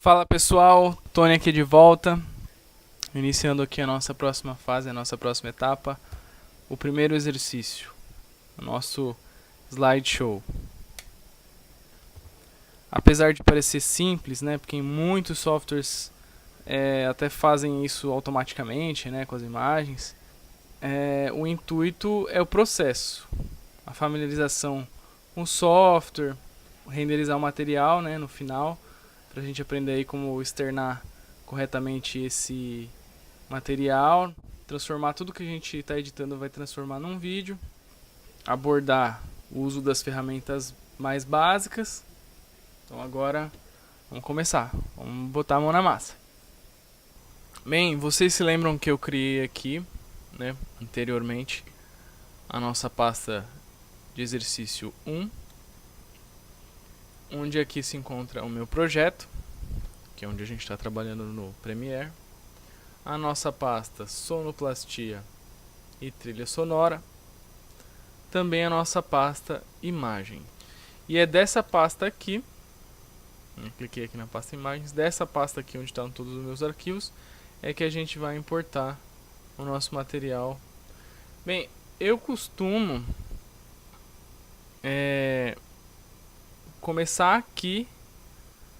Fala pessoal, Tony aqui de volta, iniciando aqui a nossa próxima fase, a nossa próxima etapa, o primeiro exercício, o nosso slideshow. Apesar de parecer simples, né, porque muitos softwares até fazem isso automaticamente, né, com as imagens, o intuito é o processo, a familiarização com o software, renderizar o material, né, no final, para a gente aprender aí como externar corretamente esse material, transformar tudo que a gente está editando, vai transformar num vídeo, abordar o uso das ferramentas mais básicas. Então agora vamos começar, vamos botar a mão na massa. Bem, vocês se lembram que eu criei aqui, né, anteriormente, a nossa pasta de exercício 1, onde aqui se encontra o meu projeto, que é onde a gente está trabalhando no Premiere, a nossa pasta sonoplastia e trilha sonora, também a nossa pasta imagem. E é dessa pasta aqui, eu cliquei aqui na pasta imagens, dessa pasta aqui onde estão todos os meus arquivos, é que a gente vai importar o nosso material. Bem, eu costumo começar aqui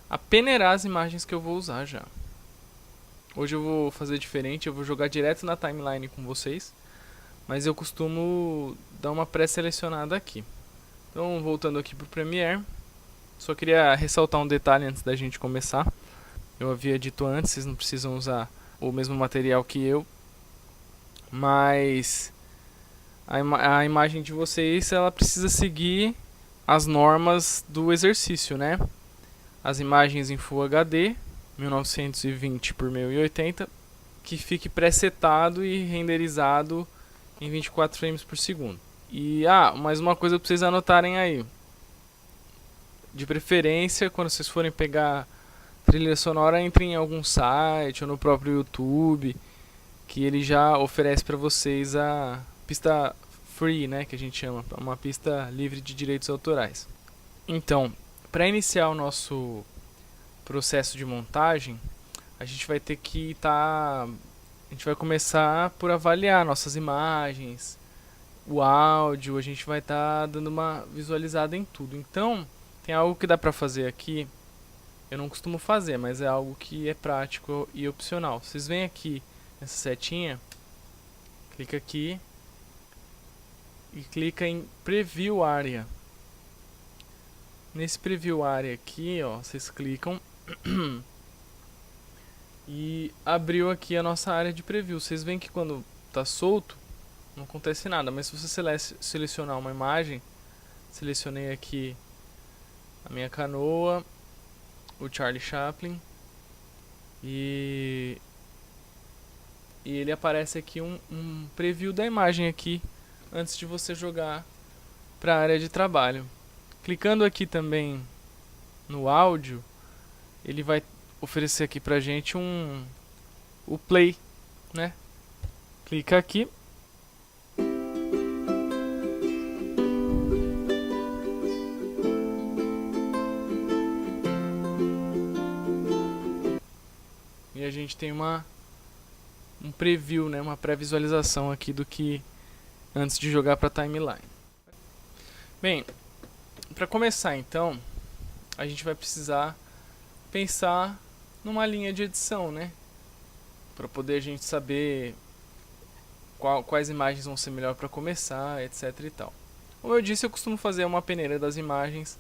a peneirar as imagens que eu vou usar já. Hoje eu vou fazer diferente, eu vou jogar direto na timeline com vocês, mas eu costumo dar uma pré-selecionada aqui. Então, voltando aqui para o Premiere, só queria ressaltar um detalhe antes da gente começar. Eu havia dito antes, vocês não precisam usar o mesmo material que eu, mas a imagem de vocês, ela precisa seguir as normas do exercício, né? As imagens em Full HD, 1920 por 1080, que fique pré-setado e renderizado em 24 frames por segundo. E mais uma coisa para vocês anotarem aí. De preferência, quando vocês forem pegar trilha sonora, entrem em algum site ou no próprio YouTube, que ele já oferece para vocês a pista free, né, que a gente chama, uma pista livre de direitos autorais. Então, para iniciar o nosso processo de montagem, a gente vai ter que a gente vai começar por avaliar nossas imagens, o áudio, a gente vai estar dando uma visualizada em tudo. Então, tem algo que dá para fazer aqui, eu não costumo fazer, mas é algo que é prático e opcional. Vocês vêm aqui nessa setinha, clica aqui e clica em Preview Area. Nesse Preview Area aqui, ó, vocês clicam e abriu aqui a nossa área de preview. Vocês veem que quando está solto não acontece nada, mas se você selecionar uma imagem, selecionei aqui a minha canoa, o Charlie Chaplin, e ele aparece aqui um preview da imagem aqui antes de você jogar para a área de trabalho. Clicando aqui também no áudio, ele vai oferecer aqui pra gente o play, né? Clica aqui. E a gente tem um preview, né? Uma pré-visualização aqui do que antes de jogar para timeline. Bem, para começar então, a gente vai precisar pensar numa linha de edição, né? Para poder a gente saber quais imagens vão ser melhor para começar, etc e tal. Como eu disse, eu costumo fazer uma peneira das imagens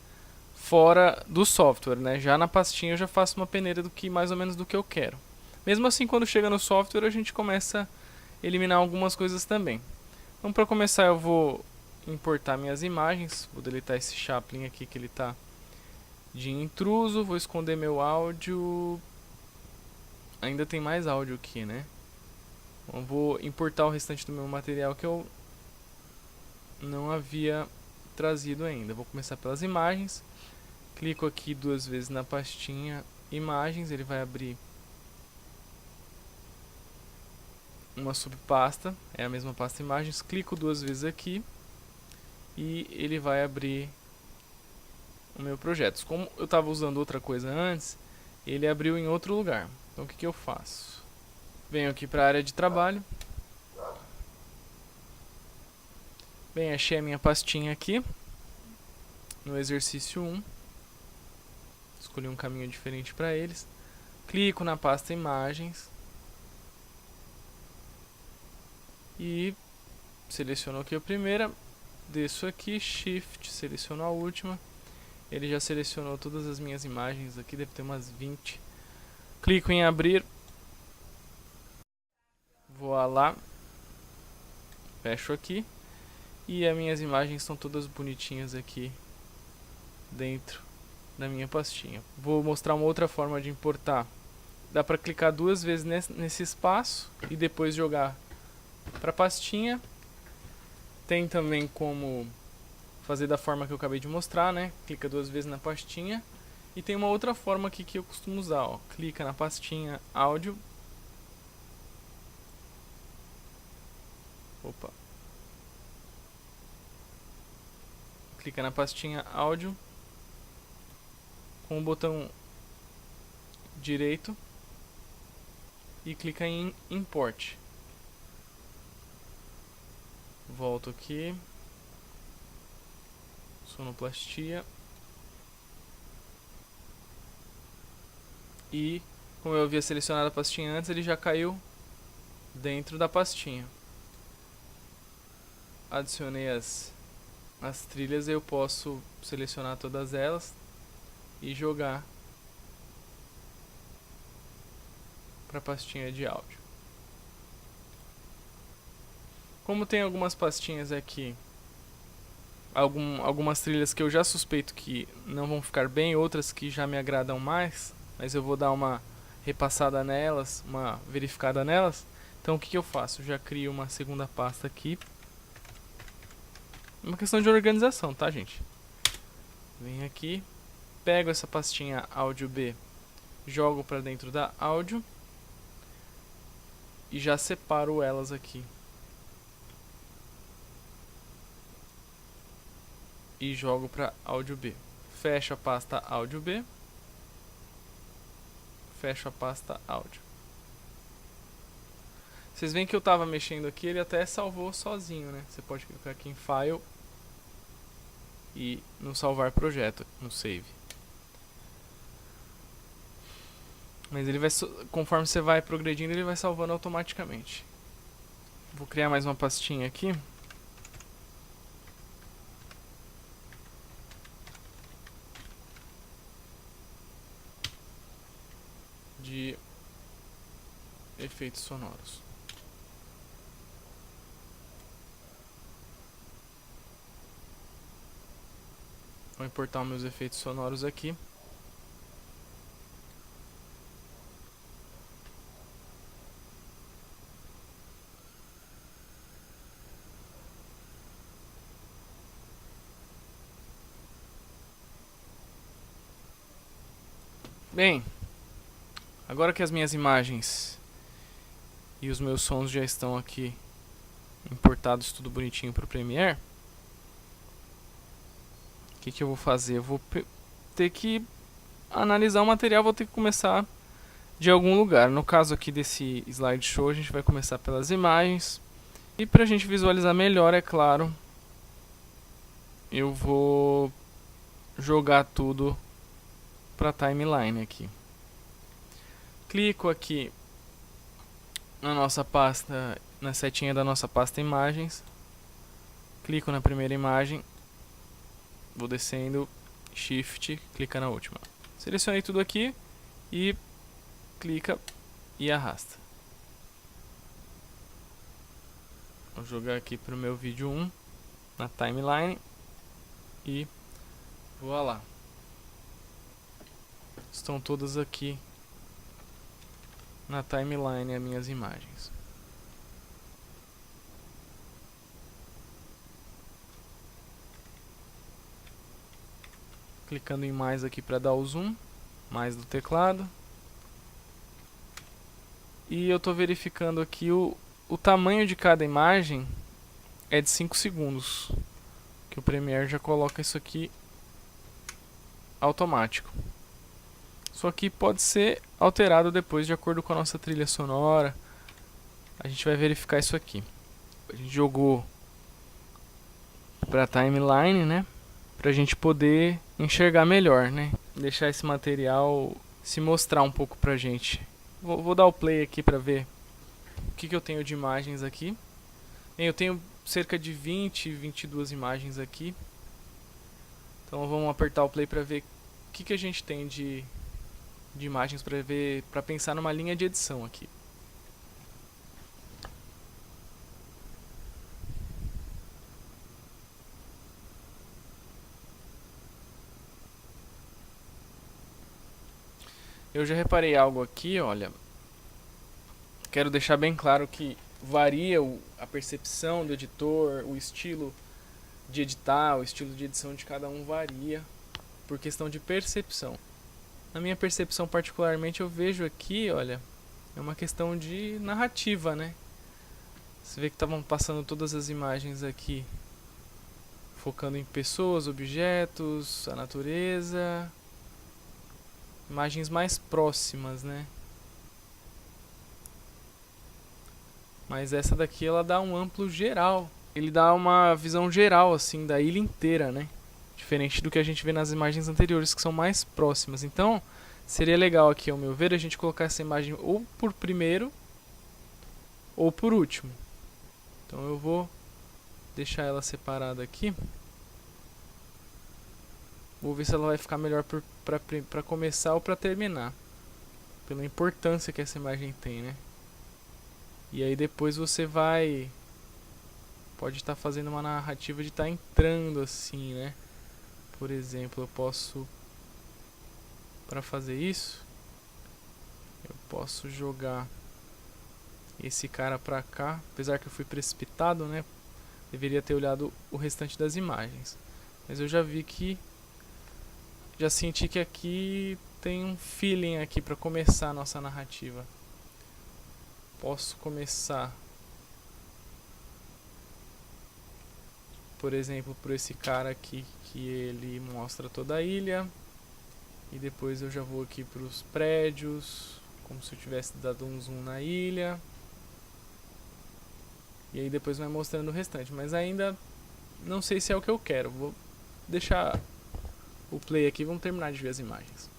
fora do software, né? Já na pastinha eu já faço uma peneira mais ou menos do que eu quero. Mesmo assim, quando chega no software, a gente começa a eliminar algumas coisas também. Então, para começar, eu vou importar minhas imagens. Vou deletar esse Chaplin aqui que ele está de intruso. Vou esconder meu áudio. Ainda tem mais áudio aqui, né? Então, vou importar o restante do meu material que eu não havia trazido ainda. Vou começar pelas imagens. Clico aqui 2 vezes na pastinha imagens. Ele vai abrir uma subpasta. É a mesma pasta imagens. Clico 2 vezes aqui. E ele vai abrir o meu projeto. Como eu estava usando outra coisa antes, ele abriu em outro lugar. Então o que eu faço? Venho aqui para a área de trabalho. Bem, achei a minha pastinha aqui no exercício 1. Escolhi um caminho diferente para eles. Clico na pasta imagens e seleciono aqui a primeira, desço aqui, Shift, seleciono a última. Ele já selecionou todas as minhas imagens aqui, deve ter umas 20. Clico em abrir, vou lá, fecho aqui e as minhas imagens estão todas bonitinhas aqui dentro da minha pastinha. Vou mostrar uma outra forma de importar. Dá para clicar 2 vezes nesse espaço e depois jogar para a pastinha. Tem também como fazer da forma que eu acabei de mostrar, né? Clica 2 vezes na pastinha. E tem uma outra forma aqui que eu costumo usar, ó. Clica na pastinha áudio. Opa. Clica na pastinha áudio com o botão direito e clica em import. Volto aqui, sonoplastia e como eu havia selecionado a pastinha antes, ele já caiu dentro da pastinha. Adicionei as trilhas, eu posso selecionar todas elas e jogar para a pastinha de áudio. Como tem algumas pastinhas aqui, algumas trilhas que eu já suspeito que não vão ficar bem, outras que já me agradam mais, mas eu vou dar uma repassada nelas, uma verificada nelas. Então o que eu faço? Eu já crio uma segunda pasta aqui. Uma questão de organização, tá, gente? Venho aqui, pego essa pastinha áudio B, jogo para dentro da áudio e já separo elas aqui. E jogo para áudio B. Fecho a pasta áudio B. Fecho a pasta áudio. Vocês veem que eu estava mexendo aqui, ele até salvou sozinho, né? Você pode clicar aqui em File e no salvar projeto, no Save. Mas ele vai, conforme você vai progredindo, ele vai salvando automaticamente. Vou criar mais uma pastinha aqui. De efeitos sonoros. Vou importar os meus efeitos sonoros aqui. Bem, agora que as minhas imagens e os meus sons já estão aqui importados tudo bonitinho para o Premiere, o que eu vou fazer? Eu vou ter que analisar o material, vou ter que começar de algum lugar. No caso aqui desse slideshow, a gente vai começar pelas imagens. E para a gente visualizar melhor, é claro, eu vou jogar tudo para a timeline aqui. Clico aqui na nossa pasta, na setinha da nossa pasta imagens. Clico na primeira imagem. Vou descendo, Shift, clica na última. Selecionei tudo aqui e clica e arrasta. Vou jogar aqui para o meu vídeo 1 na timeline e vou lá. Estão todas aqui na timeline as minhas imagens. Clicando em mais aqui para dar o zoom, mais do teclado. E eu estou verificando aqui o tamanho de cada imagem é de 5 segundos. Que o Premiere já coloca isso aqui automático. só que pode ser alterado depois de acordo com a nossa trilha sonora. A gente vai verificar isso aqui. A gente jogou para timeline, né? Pra gente poder enxergar melhor, né? Deixar esse material se mostrar um pouco pra gente. Vou dar o play aqui pra ver o que eu tenho de imagens aqui. Bem, eu tenho cerca de 22 imagens aqui. Então vamos apertar o play pra ver o que a gente tem de imagens pra ver, para pensar numa linha de edição aqui. Eu já reparei algo aqui, olha. Quero deixar bem claro que varia a percepção do editor, o estilo de editar, o estilo de edição de cada um varia por questão de percepção. Na minha percepção particularmente eu vejo aqui, olha, é uma questão de narrativa, né? Você vê que estavam passando todas as imagens aqui, focando em pessoas, objetos, a natureza, imagens mais próximas, né? Mas essa daqui ela dá um amplo geral. Ele dá uma visão geral assim da ilha inteira, né? Diferente do que a gente vê nas imagens anteriores, que são mais próximas. Então, seria legal aqui, ao meu ver, a gente colocar essa imagem ou por primeiro ou por último. Então eu vou deixar ela separada aqui. Vou ver se ela vai ficar melhor para começar ou para terminar. Pela importância que essa imagem tem, né? E aí depois você pode estar fazendo uma narrativa de estar entrando assim, né? Por exemplo, eu posso, para fazer isso, eu posso jogar esse cara pra cá, apesar que eu fui precipitado, né? Deveria ter olhado o restante das imagens. Mas eu já senti que aqui tem um feeling aqui para começar a nossa narrativa. Posso começar, por exemplo, por esse cara aqui, que ele mostra toda a ilha. E depois eu já vou aqui para os prédios, como se eu tivesse dado um zoom na ilha. E aí depois vai mostrando o restante. Mas ainda não sei se é o que eu quero. Vou deixar o play aqui e vamos terminar de ver as imagens.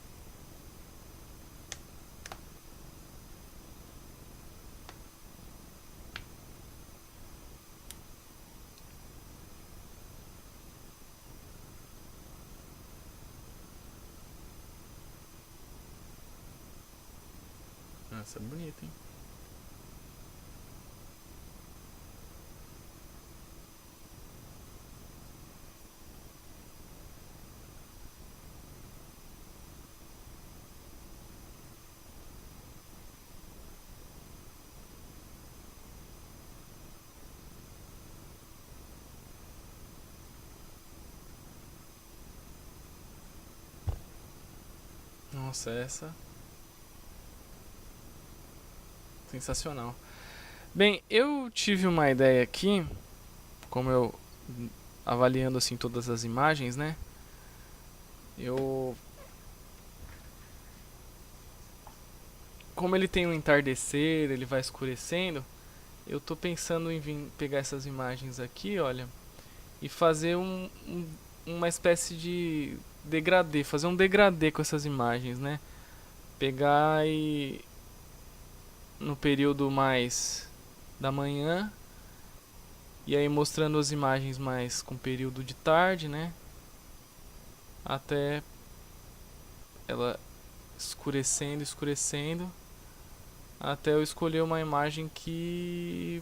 Nossa, é bonito, hein? Nossa, essa sensacional. Bem, eu tive uma ideia aqui, como eu avaliando assim todas as imagens, né? Como ele tem um entardecer, ele vai escurecendo, eu tô pensando em pegar essas imagens aqui, olha, e fazer uma espécie de degradê, fazer um degradê com essas imagens, né? Pegar e no período mais da manhã e aí mostrando as imagens mais com período de tarde, né? Até ela escurecendo, até eu escolher uma imagem que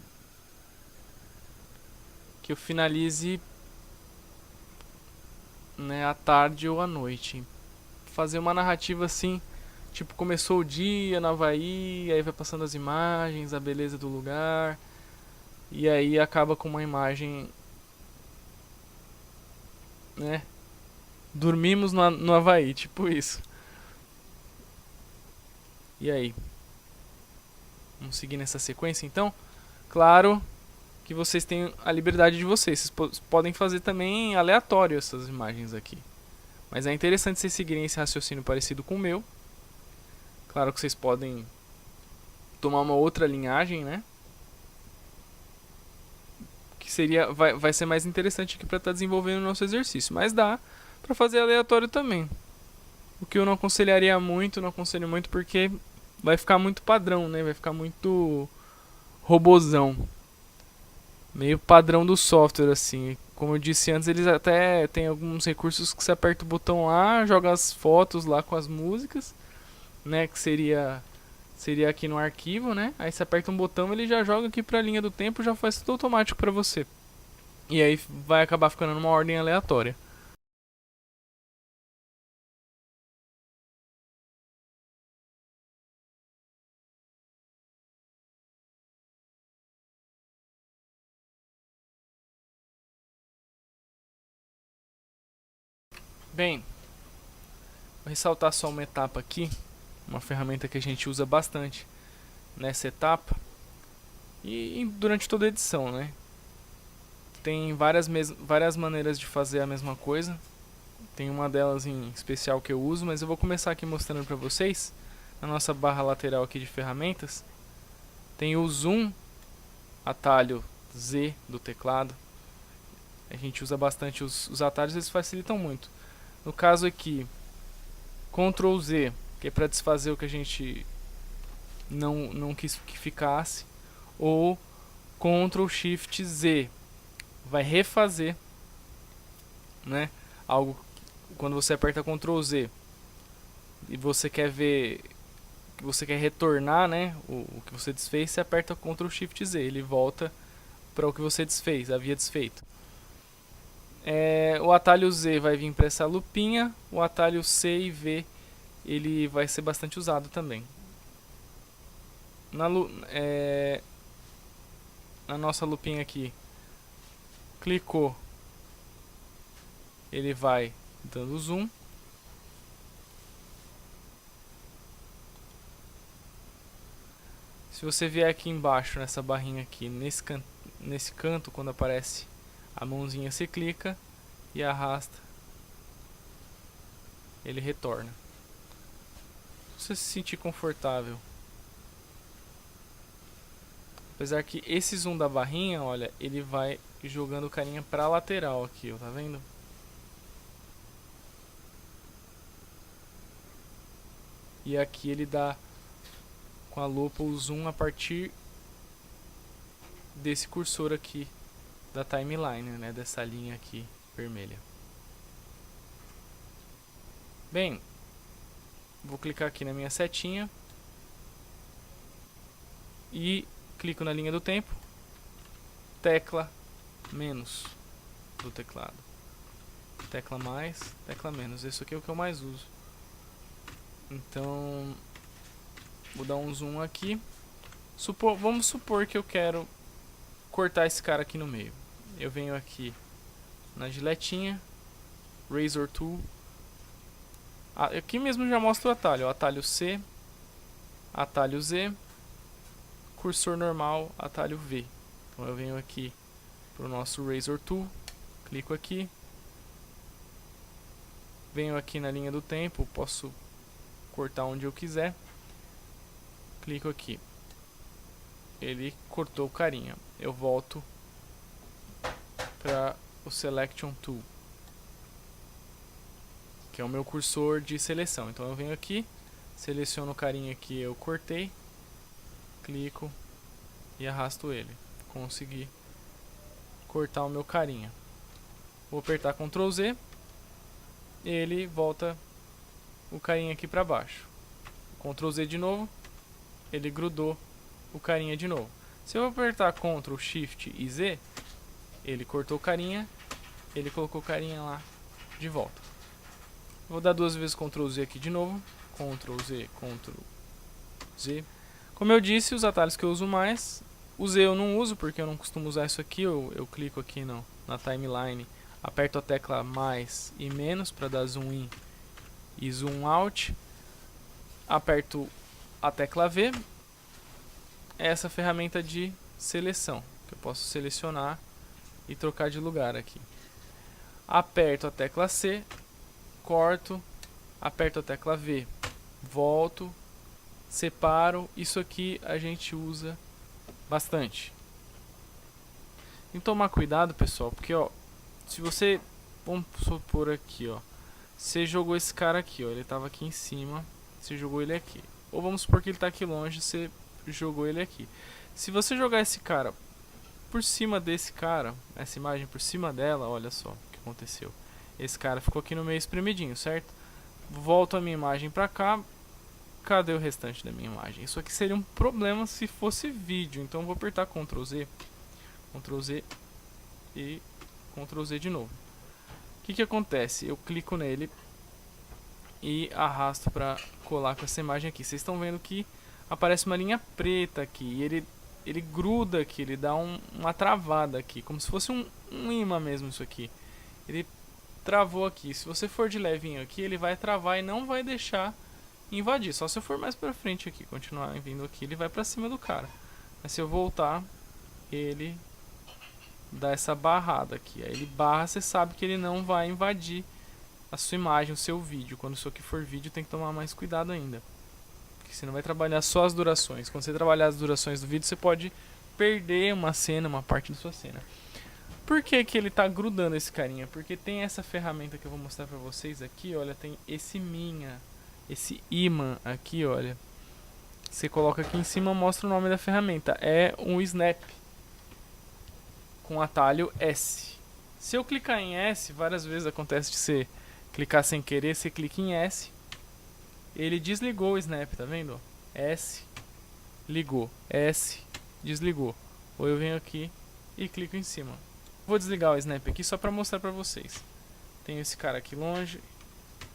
eu finalize, né, à tarde ou à noite. Fazer uma narrativa assim, tipo, começou o dia no Havaí, aí vai passando as imagens, a beleza do lugar, e aí acaba com uma imagem, né? Dormimos no Havaí, tipo isso. E aí? Vamos seguir nessa sequência então? Claro que vocês têm a liberdade de vocês. Vocês podem fazer também aleatório essas imagens aqui. Mas é interessante vocês seguirem esse raciocínio parecido com o meu. Claro que vocês podem tomar uma outra linhagem, né? Que seria, vai ser mais interessante aqui para estar desenvolvendo o nosso exercício. Mas dá para fazer aleatório também. O que eu não aconselharia muito, não aconselho muito porque vai ficar muito padrão, né? Vai ficar muito robozão. Meio padrão do software, assim. Como eu disse antes, eles até tem alguns recursos que você aperta o botão lá, joga as fotos lá com as músicas, né? Que seria aqui no arquivo, né? Aí você aperta um botão, ele já joga aqui pra linha do tempo, já faz tudo automático pra você. E aí vai acabar ficando numa ordem aleatória. Bem, vou ressaltar só uma etapa aqui, uma ferramenta que a gente usa bastante nessa etapa e durante toda a edição, né? Tem várias maneiras de fazer a mesma coisa. Tem uma delas em especial que eu uso, mas eu vou começar aqui mostrando para vocês. Na nossa barra lateral aqui de ferramentas, tem o zoom, atalho Z do teclado. A gente usa bastante os atalhos, eles facilitam muito. No caso aqui, Ctrl Z, que é para desfazer o que a gente não quis que ficasse, ou Ctrl Shift Z, vai refazer, né? Algo quando você aperta Ctrl Z e você quer ver, você quer retornar, né? O que você desfez, você aperta Ctrl Shift Z, ele volta para o que você desfez, havia desfeito. O atalho Z vai vir para essa lupinha, o atalho C e V ele vai ser bastante usado também. Na nossa lupinha aqui, clicou, ele vai dando zoom. Se você vier aqui embaixo, nessa barrinha aqui, nesse canto, quando aparece a mãozinha, você clica e arrasta, ele retorna. Se você se sentir confortável. Apesar que esse zoom da barrinha, olha, ele vai jogando o carinha pra lateral aqui, ó, tá vendo? E aqui ele dá com a lupa o zoom a partir desse cursor aqui da timeline, né, dessa linha aqui vermelha. Bem, vou clicar aqui na minha setinha e clico na linha do tempo, tecla menos do teclado, tecla mais, tecla menos. Isso aqui é o que eu mais uso. Então vou dar um zoom aqui. Vamos supor que eu quero cortar esse cara aqui no meio. Eu venho aqui na giletinha, Razor Tool. Aqui mesmo já mostra o atalho. O atalho C, atalho Z, cursor normal, atalho V. Então eu venho aqui para o nosso Razor Tool, clico aqui, venho aqui na linha do tempo, posso cortar onde eu quiser, clico aqui, ele cortou o carinha. Eu volto para o Selection Tool, que é o meu cursor de seleção. Então eu venho aqui, seleciono o carinha que eu cortei, clico e arrasto ele. Consegui cortar o meu carinha. Vou apertar Ctrl Z, ele volta o carinha aqui para baixo. Ctrl Z de novo, ele grudou o carinha de novo. Se eu apertar Ctrl Shift e Z, ele cortou o carinha, ele colocou o carinha lá de volta. Vou dar duas vezes Ctrl Z aqui de novo, Ctrl Z, Ctrl Z. Como eu disse, os atalhos que eu uso mais, o Z eu não uso porque eu não costumo usar isso aqui. Eu clico aqui na timeline, aperto a tecla mais e menos para dar zoom in e zoom out, aperto a tecla V, essa ferramenta de seleção, que eu posso selecionar e trocar de lugar aqui. Aperto a tecla C, corto, aperto a tecla V, volto separo. Isso aqui a gente usa bastante. Tem que tomar cuidado, pessoal, porque ó, se você, vamos supor aqui, ó, você jogou esse cara aqui, ó, ele tava aqui em cima, você jogou ele aqui. Ou vamos supor que ele tá aqui longe, você jogou ele aqui. Se você jogar esse cara por cima desse cara, essa imagem por cima dela, olha só o que aconteceu. Esse cara ficou aqui no meio espremidinho, certo? Volto a minha imagem pra cá. Cadê o restante da minha imagem? Isso aqui seria um problema se fosse vídeo. Então eu vou apertar Ctrl Z, Ctrl Z e Ctrl Z de novo. O que acontece? Eu clico nele e arrasto para colar com essa imagem aqui. Vocês estão vendo que aparece uma linha preta aqui. E ele gruda aqui, ele dá uma travada aqui. Como se fosse um imã mesmo isso aqui. Ele travou aqui. Se você for de levinho aqui, ele vai travar e não vai deixar invadir. Só se eu for mais pra frente aqui, continuar vindo aqui, ele vai pra cima do cara. Mas se eu voltar, ele dá essa barrada aqui. Aí ele barra, você sabe que ele não vai invadir a sua imagem, o seu vídeo. Quando isso aqui for vídeo, tem que tomar mais cuidado ainda, porque você não vai trabalhar só as durações. Quando você trabalhar as durações do vídeo, você pode perder uma cena, uma parte da sua cena. Por que que ele tá grudando esse carinha? Porque tem essa ferramenta que eu vou mostrar pra vocês aqui, olha, tem esse imã aqui, olha. Você coloca aqui em cima, mostra o nome da ferramenta. É um snap com atalho S. Se eu clicar em S, várias vezes acontece de você clicar sem querer, você clica em S, ele desligou o snap, tá vendo? S, ligou, S, desligou. Ou eu venho aqui e clico em cima. Vou desligar o snap aqui só pra mostrar pra vocês. Tenho esse cara aqui longe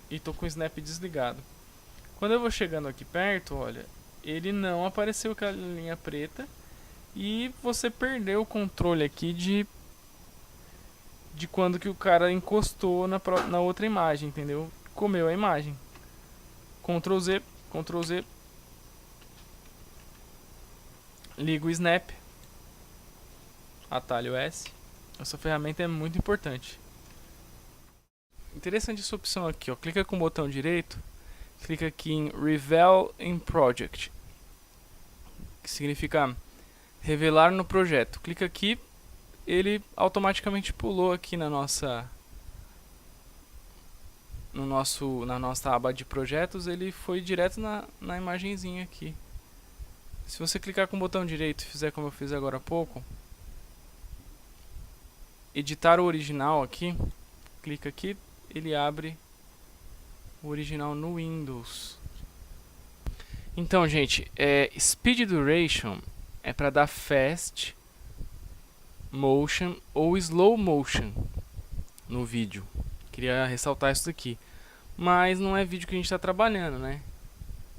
e tô com o snap desligado. Quando eu vou chegando aqui perto, olha, ele não apareceu aquela linha preta e você perdeu o controle aqui de quando que o cara encostou na outra imagem, entendeu? Comeu a imagem. Ctrl Z, Ctrl Z. Ligo o snap. Atalho S. Essa ferramenta é muito importante. Interessante essa opção aqui, ó. Clica com o botão direito. Clica aqui em Reveal in Project, que significa revelar no projeto. Clica aqui, ele automaticamente pulou aqui na nossa aba de projetos, ele foi direto na imagenzinha aqui. Se você clicar com o botão direito e fizer como eu fiz agora há pouco, editar o original aqui, clica aqui, ele abre o original no Windows. Então, gente, Speed Duration é para dar Fast Motion ou Slow Motion no vídeo. Queria ressaltar isso daqui. Mas não é vídeo que a gente está trabalhando, né?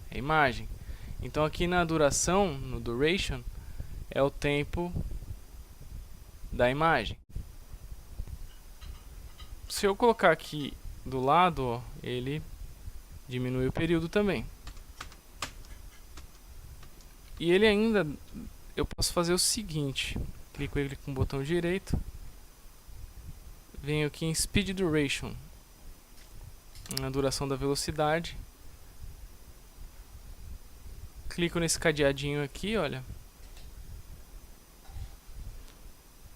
É imagem. Então aqui na duração, no Duration, é o tempo da imagem. Se eu colocar aqui do lado, ó, ele diminui o período também. E ele ainda, eu posso fazer o seguinte, clico ele com o botão direito, venho aqui em Speed Duration, na duração da velocidade, clico nesse cadeadinho aqui, olha,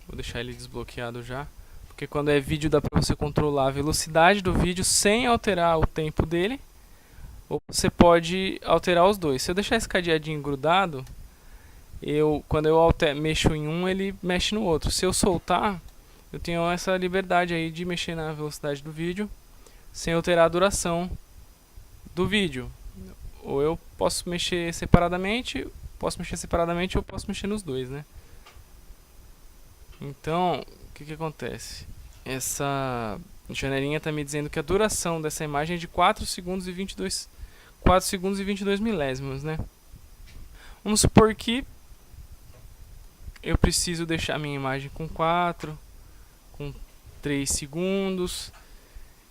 vou deixar ele desbloqueado já, porque quando é vídeo dá pra você controlar a velocidade do vídeo sem alterar o tempo dele, ou você pode alterar os dois. Se eu deixar esse cadeadinho grudado, quando eu mexo em um, ele mexe no outro. Se eu soltar, eu tenho essa liberdade aí de mexer na velocidade do vídeo sem alterar a duração do vídeo. Ou eu posso mexer separadamente, ou posso mexer nos dois, né? Então, o que acontece? Essa janelinha está me dizendo que a duração dessa imagem é de 4 segundos e 22 milésimos, né? Vamos supor que eu preciso deixar minha imagem com 4, com 3 segundos.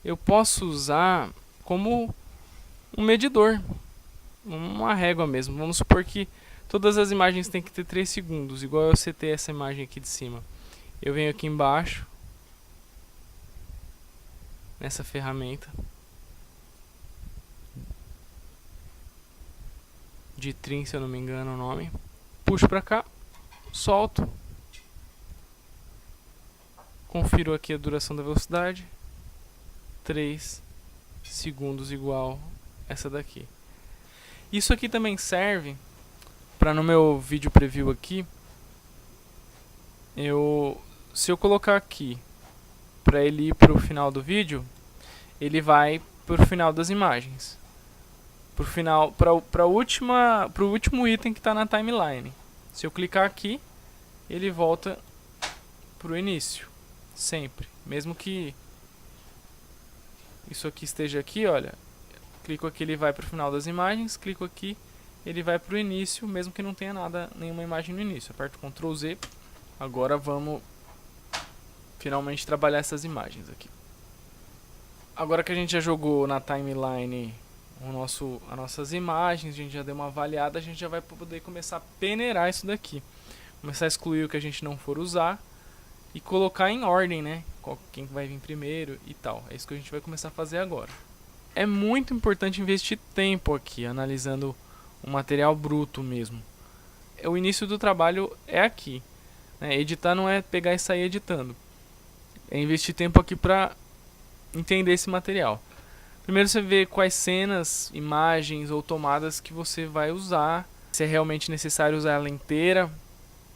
Eu posso usar como um medidor, uma régua mesmo. Vamos supor que todas as imagens têm que ter 3 segundos, igual eu setei essa imagem aqui de cima. Eu venho aqui embaixo, nessa ferramenta, de trim, se eu não me engano o nome. Puxo pra cá, solto. Confiro aqui a duração da velocidade. 3 segundos igual essa daqui. Isso aqui também serve para no meu vídeo preview aqui, se eu colocar aqui para ele ir para o final do vídeo, ele vai para o final das imagens, para o último item que está na timeline. Se eu clicar aqui, ele volta para o início, sempre, mesmo que isso aqui esteja aqui, olha, clico aqui, ele vai para o final das imagens, clico aqui, ele vai para o início, mesmo que não tenha nenhuma imagem no início. Aperto Ctrl Z. Agora vamos finalmente trabalhar essas imagens aqui. Agora que a gente já jogou na timeline as nossas imagens, a gente já deu uma avaliada, a gente já vai poder começar a peneirar isso daqui. Começar a excluir o que a gente não for usar e colocar em ordem, né? Quem vai vir primeiro e tal. É isso que a gente vai começar a fazer agora. É muito importante investir tempo aqui, analisando o material bruto mesmo. O início do trabalho é aqui, né? Editar não é pegar e sair editando. É investir tempo aqui para entender esse material. Primeiro você vê quais cenas, imagens ou tomadas que você vai usar. Se é realmente necessário usar ela inteira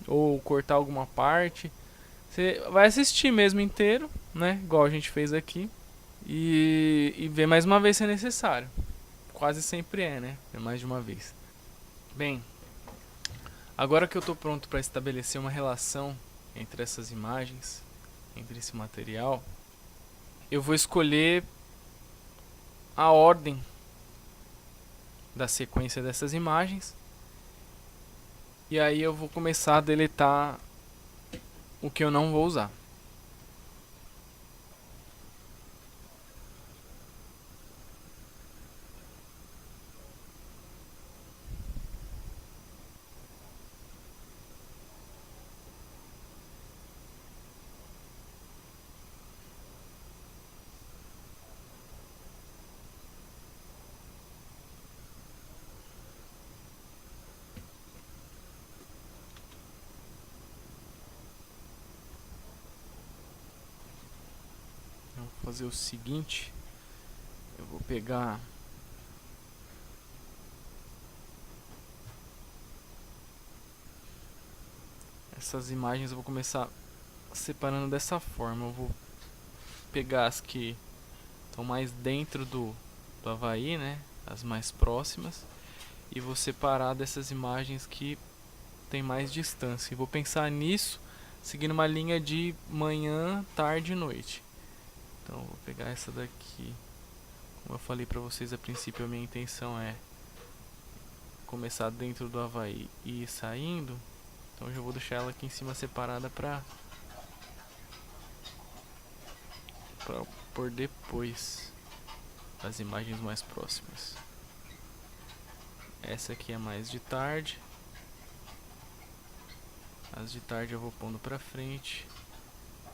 ou cortar alguma parte. Você vai assistir mesmo inteiro, né? Igual a gente fez aqui. E ver mais uma vez se é necessário. Quase sempre é, né? É mais de uma vez. Bem, agora que eu estou pronto para estabelecer uma relação entre essas imagens, entre esse material, eu vou escolher a ordem da sequência dessas imagens. E aí eu vou começar a deletar o que eu não vou usar. Eu vou fazer o seguinte, eu vou pegar essas imagens, eu vou começar separando dessa forma. Eu vou pegar as que estão mais dentro do Havaí, né, as mais próximas, e vou separar dessas imagens que tem mais distância. E vou pensar nisso seguindo uma linha de manhã, tarde e noite. Então eu vou pegar essa daqui. Como eu falei pra vocês a princípio, a minha intenção é começar dentro do Havaí e ir saindo. Então eu já vou deixar ela aqui em cima separada pra pôr depois as imagens mais próximas. Essa aqui é mais de tarde. As de tarde eu vou pondo pra frente.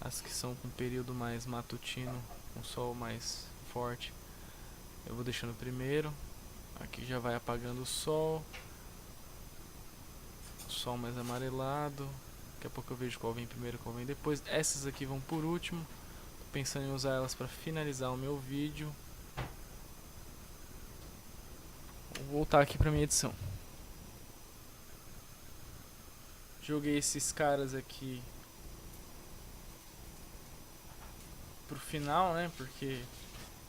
As que são com período mais matutino, com sol mais forte, eu vou deixando primeiro. Aqui já vai apagando o sol mais amarelado. Daqui a pouco eu vejo qual vem primeiro, qual vem depois. Essas aqui vão por último. Tô pensando em usar elas para finalizar o meu vídeo. Vou voltar aqui para minha edição. Joguei esses caras aqui pro final, né? Porque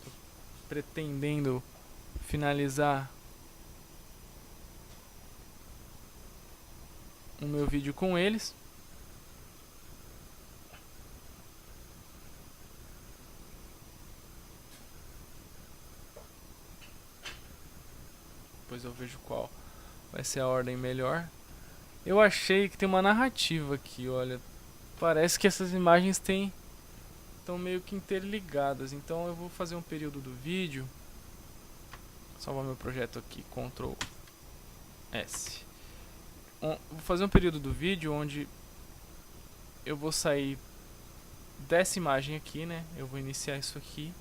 tô pretendendo finalizar o meu vídeo com eles. Depois eu vejo qual vai ser a ordem melhor. Eu achei que tem uma narrativa aqui, olha. Parece que essas imagens estão meio que interligadas. Então eu vou fazer um período do vídeo. Salvar meu projeto aqui, Ctrl S. Vou fazer um período do vídeo onde eu vou sair dessa imagem aqui, né? Eu vou iniciar isso aqui.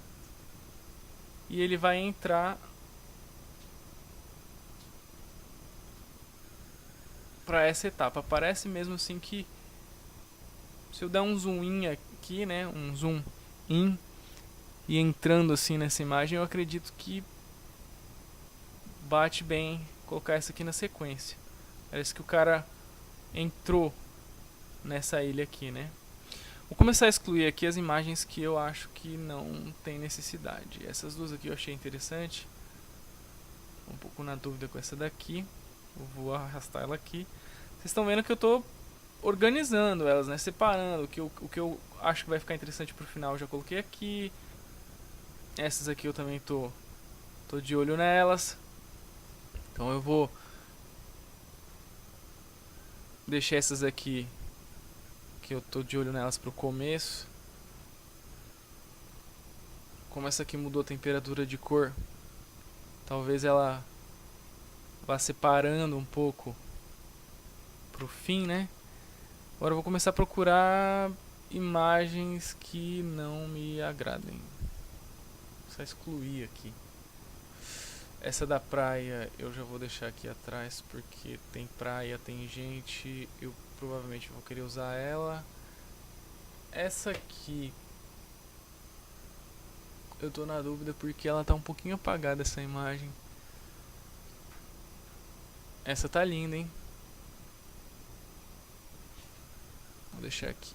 E ele vai entrar para essa etapa. Parece mesmo assim que se eu der um zoom in aqui, né, um zoom in e entrando assim nessa imagem, eu acredito que bate bem colocar essa aqui na sequência. Parece que o cara entrou nessa ilha aqui, né? Vou começar a excluir aqui as imagens que eu acho que não tem necessidade. Essas duas aqui eu achei interessante. Um pouco na dúvida com essa daqui. Eu vou arrastar ela aqui. Vocês estão vendo que eu estou organizando elas, né? Separando. O que eu acho que vai ficar interessante pro final eu já coloquei aqui. Essas aqui eu também tô de olho nelas. Então eu vou deixar essas aqui que eu tô de olho nelas pro começo. Como essa aqui mudou a temperatura de cor, talvez ela vá separando um pouco pro fim, né? Agora eu vou começar a procurar imagens que não me agradem. Vou só excluir aqui. Essa da praia eu já vou deixar aqui atrás, porque tem praia, tem gente, eu provavelmente vou querer usar ela. Essa aqui eu tô na dúvida porque ela tá um pouquinho apagada, essa imagem. Essa tá linda, hein? Vou deixar aqui.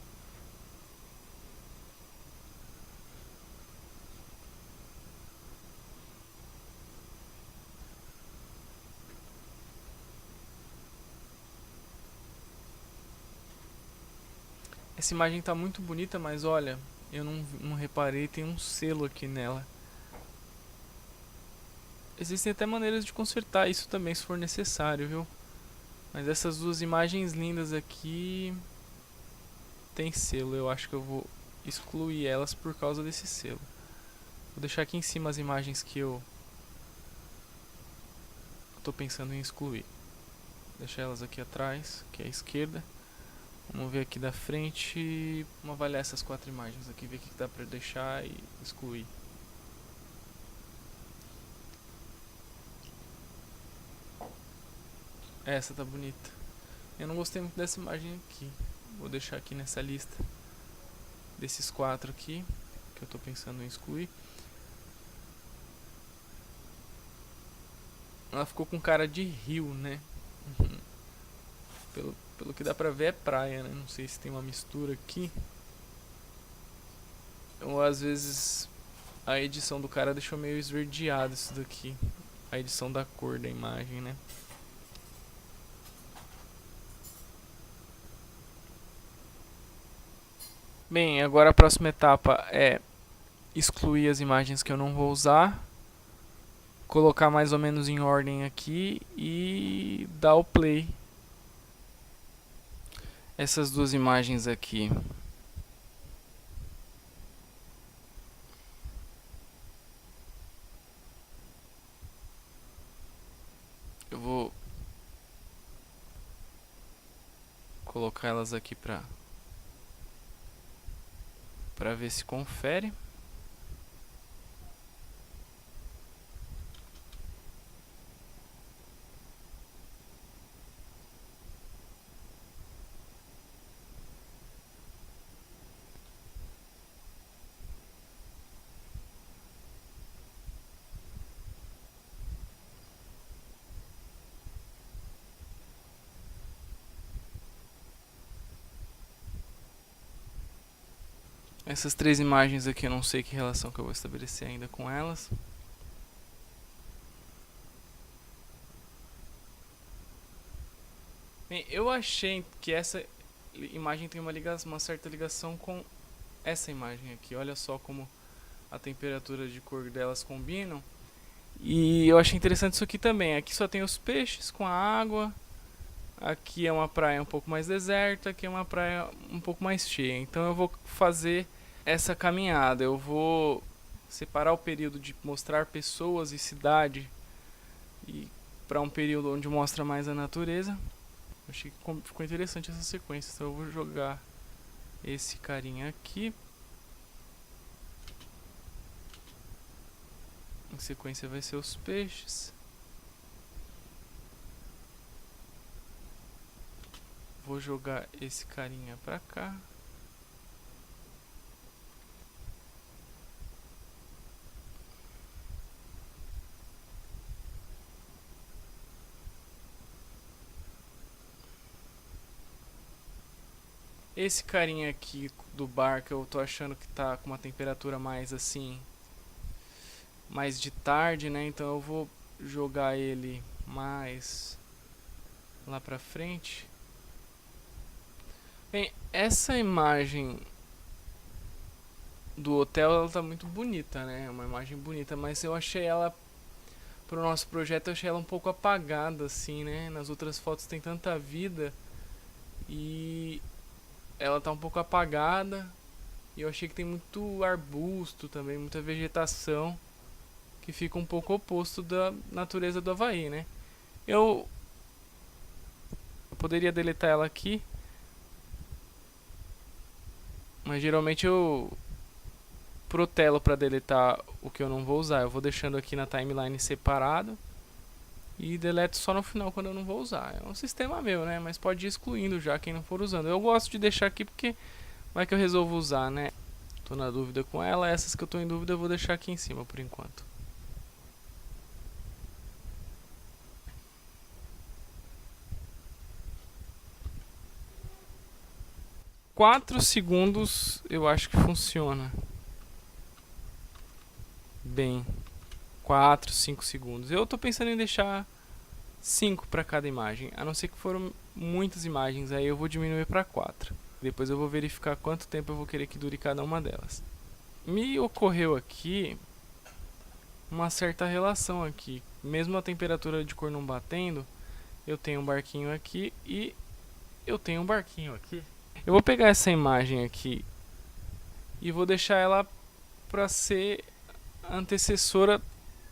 Essa imagem tá muito bonita, mas olha, eu não reparei, tem um selo aqui nela. Existem até maneiras de consertar isso também, se for necessário, viu? Mas essas duas imagens lindas aqui tem selo, eu acho que eu vou excluir elas por causa desse selo. Vou deixar aqui em cima as imagens que eu tô pensando em excluir. Vou deixar elas aqui atrás, que é a esquerda. Vamos ver aqui da frente. Vamos avaliar essas 4 imagens aqui, ver o que dá pra deixar e excluir. Essa tá bonita. Eu não gostei muito dessa imagem aqui. Vou deixar aqui nessa lista desses 4 aqui que eu tô pensando em excluir. Ela ficou com cara de rio, né? Pelo que dá pra ver é praia, né? Não sei se tem uma mistura aqui. Ou às vezes a edição do cara deixou meio esverdeado isso daqui. A edição da cor da imagem, né? Bem, agora a próxima etapa é excluir as imagens que eu não vou usar. Colocar mais ou menos em ordem aqui e dar o play. Essas duas imagens aqui. Eu vou colocar elas aqui pra ver se confere. Essas 3 imagens aqui eu não sei que relação que eu vou estabelecer ainda com elas. Bem, eu achei que essa imagem tem uma certa ligação com essa imagem aqui. Olha só como a temperatura de cor delas combinam. E eu achei interessante isso aqui também. Aqui só tem os peixes com a água. Aqui é uma praia um pouco mais deserta, aqui é uma praia um pouco mais cheia. Então eu vou fazer essa caminhada. Eu vou separar o período de mostrar pessoas e cidade e para um período onde mostra mais a natureza. Achei que ficou interessante essa sequência. Então eu vou jogar esse carinha aqui. Em sequência vai ser os peixes. Vou jogar esse carinha pra cá. Esse carinha aqui do bar que eu tô achando que tá com uma temperatura mais assim, mais de tarde, né? Então eu vou jogar ele mais lá pra frente. Bem, essa imagem do hotel, ela tá muito bonita, né? É uma imagem bonita, mas eu achei ela, pro nosso projeto, eu achei ela um pouco apagada, assim, né? Nas outras fotos tem tanta vida e ela tá um pouco apagada. E eu achei que tem muito arbusto também, muita vegetação, que fica um pouco oposto da natureza do Havaí, né? Eu poderia deletar ela aqui, mas geralmente eu protelo para deletar o que eu não vou usar. Eu vou deixando aqui na timeline separado e deleto só no final quando eu não vou usar. É um sistema meu, né? Mas pode ir excluindo já quem não for usando. Eu gosto de deixar aqui porque vai que eu resolvo usar, né? Tô na dúvida com ela. Essas que eu tô em dúvida eu vou deixar aqui em cima por enquanto. Quatro segundos eu acho que funciona bem. 4, 5 segundos. Eu tô pensando em deixar 5 para cada imagem, a não ser que foram muitas imagens, aí eu vou diminuir para 4. Depois eu vou verificar quanto tempo eu vou querer que dure cada uma delas. Me ocorreu aqui uma certa relação aqui. Mesmo a temperatura de cor não batendo, eu tenho um barquinho aqui e eu tenho um barquinho aqui. Eu vou pegar essa imagem aqui e vou deixar ela para ser antecessora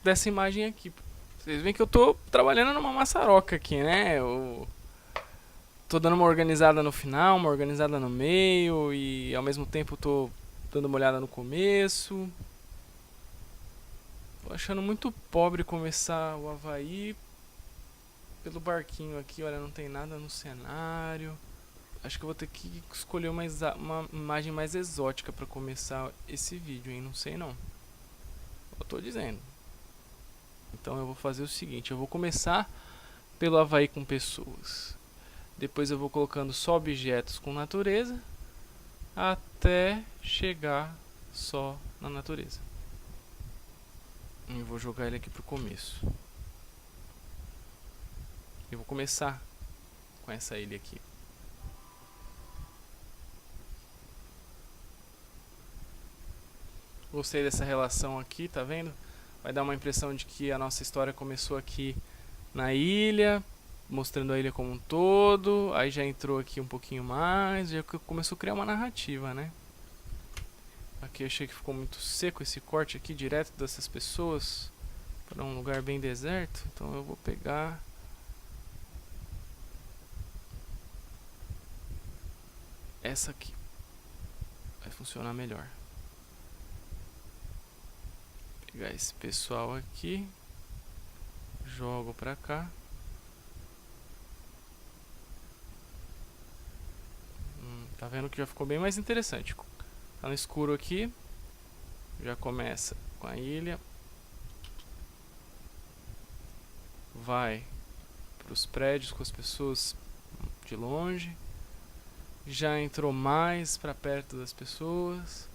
dessa imagem aqui. Vocês veem que eu tô trabalhando numa maçaroca aqui, né? Eu tô dando uma organizada no final, uma organizada no meio e ao mesmo tempo tô dando uma olhada no começo. Tô achando muito pobre começar o Havaí pelo barquinho aqui. Olha, não tem nada no cenário. Acho que eu vou ter que escolher uma imagem mais exótica para começar esse vídeo, hein? Não sei não. Eu tô dizendo. Então eu vou fazer o seguinte, eu vou começar pelo Havaí com pessoas. Depois eu vou colocando só objetos com natureza, até chegar só na natureza. Eu vou jogar ele aqui pro começo. Eu vou começar com essa ilha aqui. Gostei dessa relação aqui, tá vendo? Vai dar uma impressão de que a nossa história começou aqui na ilha, mostrando a ilha como um todo, aí já entrou aqui um pouquinho mais, já começou a criar uma narrativa, né? Aqui eu achei que ficou muito seco esse corte aqui, direto dessas pessoas, para um lugar bem deserto, então eu vou pegar essa aqui, vai funcionar melhor. Pegar esse pessoal aqui, jogo pra cá. Tá vendo que já ficou bem mais interessante. Tá no escuro aqui, já começa com a ilha, vai para os prédios com as pessoas de longe, já entrou mais para perto das pessoas.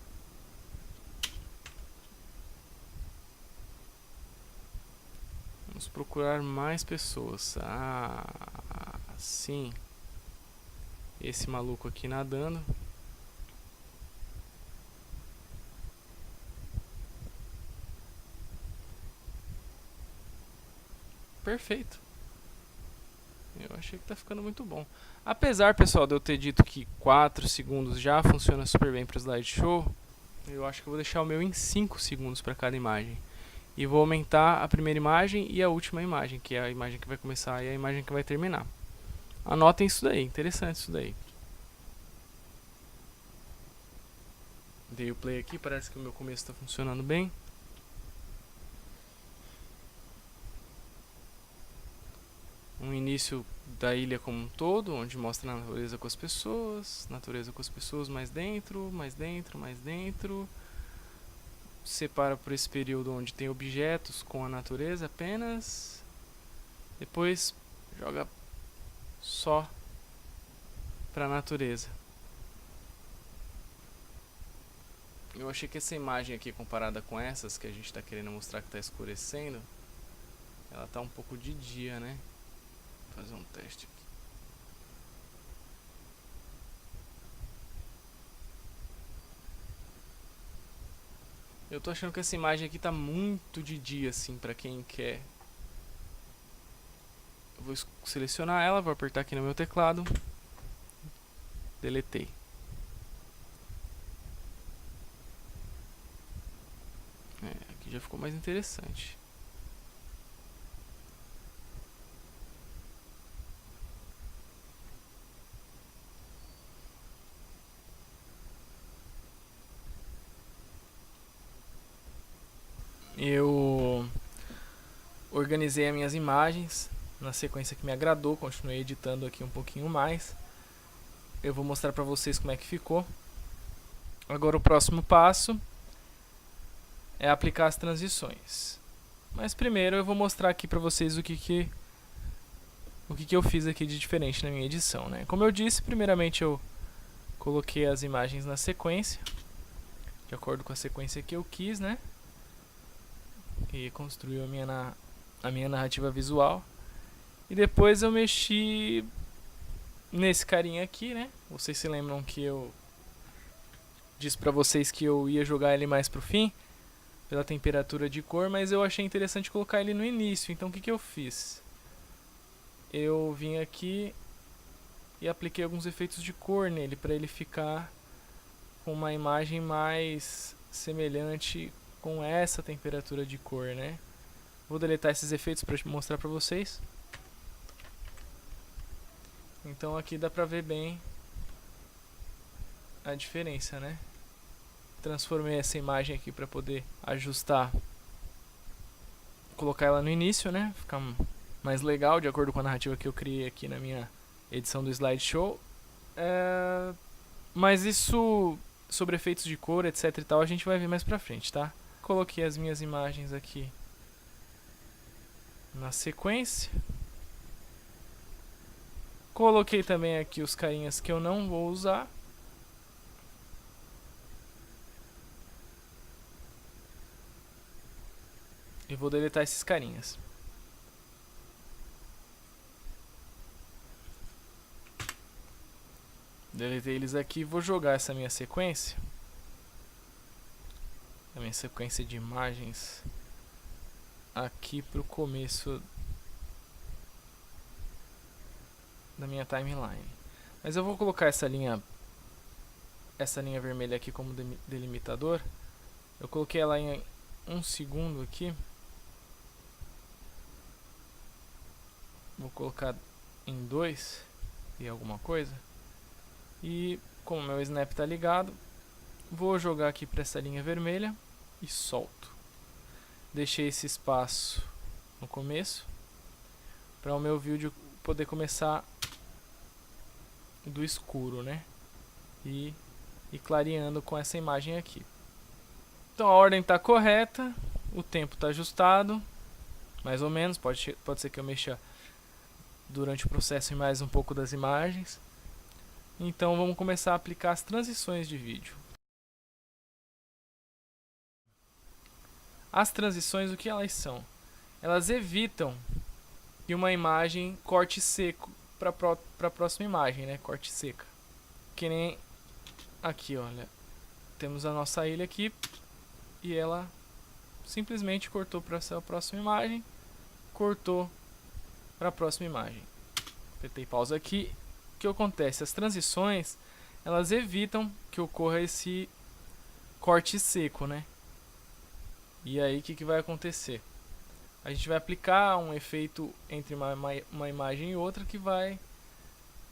Vamos procurar mais pessoas. Ah, sim. Esse maluco aqui nadando. Perfeito. Eu achei que tá ficando muito bom. Apesar, pessoal, de eu ter dito que 4 segundos já funciona super bem para o slideshow, eu acho que eu vou deixar o meu em 5 segundos para cada imagem. E vou aumentar a primeira imagem e a última imagem, que é a imagem que vai começar e a imagem que vai terminar. Anotem isso daí, interessante isso daí. Dei o play aqui, parece que o meu começo está funcionando bem. um início da ilha como um todo, onde mostra a natureza com as pessoas, mais dentro, mais dentro, mais dentro. Separa por esse período onde tem objetos com a natureza apenas. Depois joga só para a natureza. Eu achei que essa imagem aqui, comparada com essas que a gente está querendo mostrar que está escurecendo, ela tá um pouco de dia, né? Vou fazer um teste aqui. Eu tô achando que essa imagem aqui tá muito de dia, assim, pra quem quer. Eu vou selecionar ela, vou apertar aqui no meu teclado. Deletei. Aqui já ficou mais interessante. Eu organizei as minhas imagens na sequência que me agradou, continuei editando aqui um pouquinho mais. Eu vou mostrar para vocês como é que ficou. Agora o próximo passo é aplicar as transições. Mas primeiro eu vou mostrar aqui para vocês o que eu fiz aqui de diferente na minha edição, né? Como eu disse, primeiramente eu coloquei as imagens na sequência, de acordo com a sequência que eu quis, né? E construiu a minha narrativa visual. E depois eu mexi nesse carinha aqui, né? Vocês se lembram que eu disse pra vocês que eu ia jogar ele mais pro fim, pela temperatura de cor, mas eu achei interessante colocar ele no início. Então o que eu fiz? Eu vim aqui e apliquei alguns efeitos de cor nele, para ele ficar com uma imagem mais semelhante com essa temperatura de cor, né? Vou deletar esses efeitos para mostrar para vocês. Então aqui dá pra ver bem a diferença, né? Transformei essa imagem aqui para poder ajustar, colocar ela no início, né? Ficar mais legal, de acordo com a narrativa que eu criei aqui na minha edição do slideshow. Mas isso sobre efeitos de cor, etc e tal, a gente vai ver mais pra frente, tá? Coloquei as minhas imagens aqui na sequência. Coloquei também aqui os carinhas que eu não vou usar. E vou deletar esses carinhas. Deletei eles aqui e vou jogar essa minha sequência. A minha sequência de imagens aqui pro começo da minha timeline. Mas eu vou colocar essa linha vermelha aqui como delimitador. Eu coloquei ela em 1 segundo aqui. Vou colocar em 2 e alguma coisa. E como meu snap está ligado, vou jogar aqui para essa linha vermelha e solto. Deixei esse espaço no começo para o meu vídeo poder começar do escuro, né? E clareando com essa imagem aqui. Então a ordem está correta, o tempo está ajustado, mais ou menos. Pode ser que eu mexa durante o processo em mais um pouco das imagens. Então vamos começar a aplicar as transições de vídeo. As transições, o que elas são? Elas evitam que uma imagem corte seco para a próxima imagem, né? Corte seca. Que nem aqui, olha. Temos a nossa ilha aqui e ela simplesmente cortou para essa próxima imagem, cortou para a próxima imagem. Apertei pausa aqui. O que acontece? As transições, elas evitam que ocorra esse corte seco, né? E aí o que vai acontecer? A gente vai aplicar um efeito entre uma imagem e outra que vai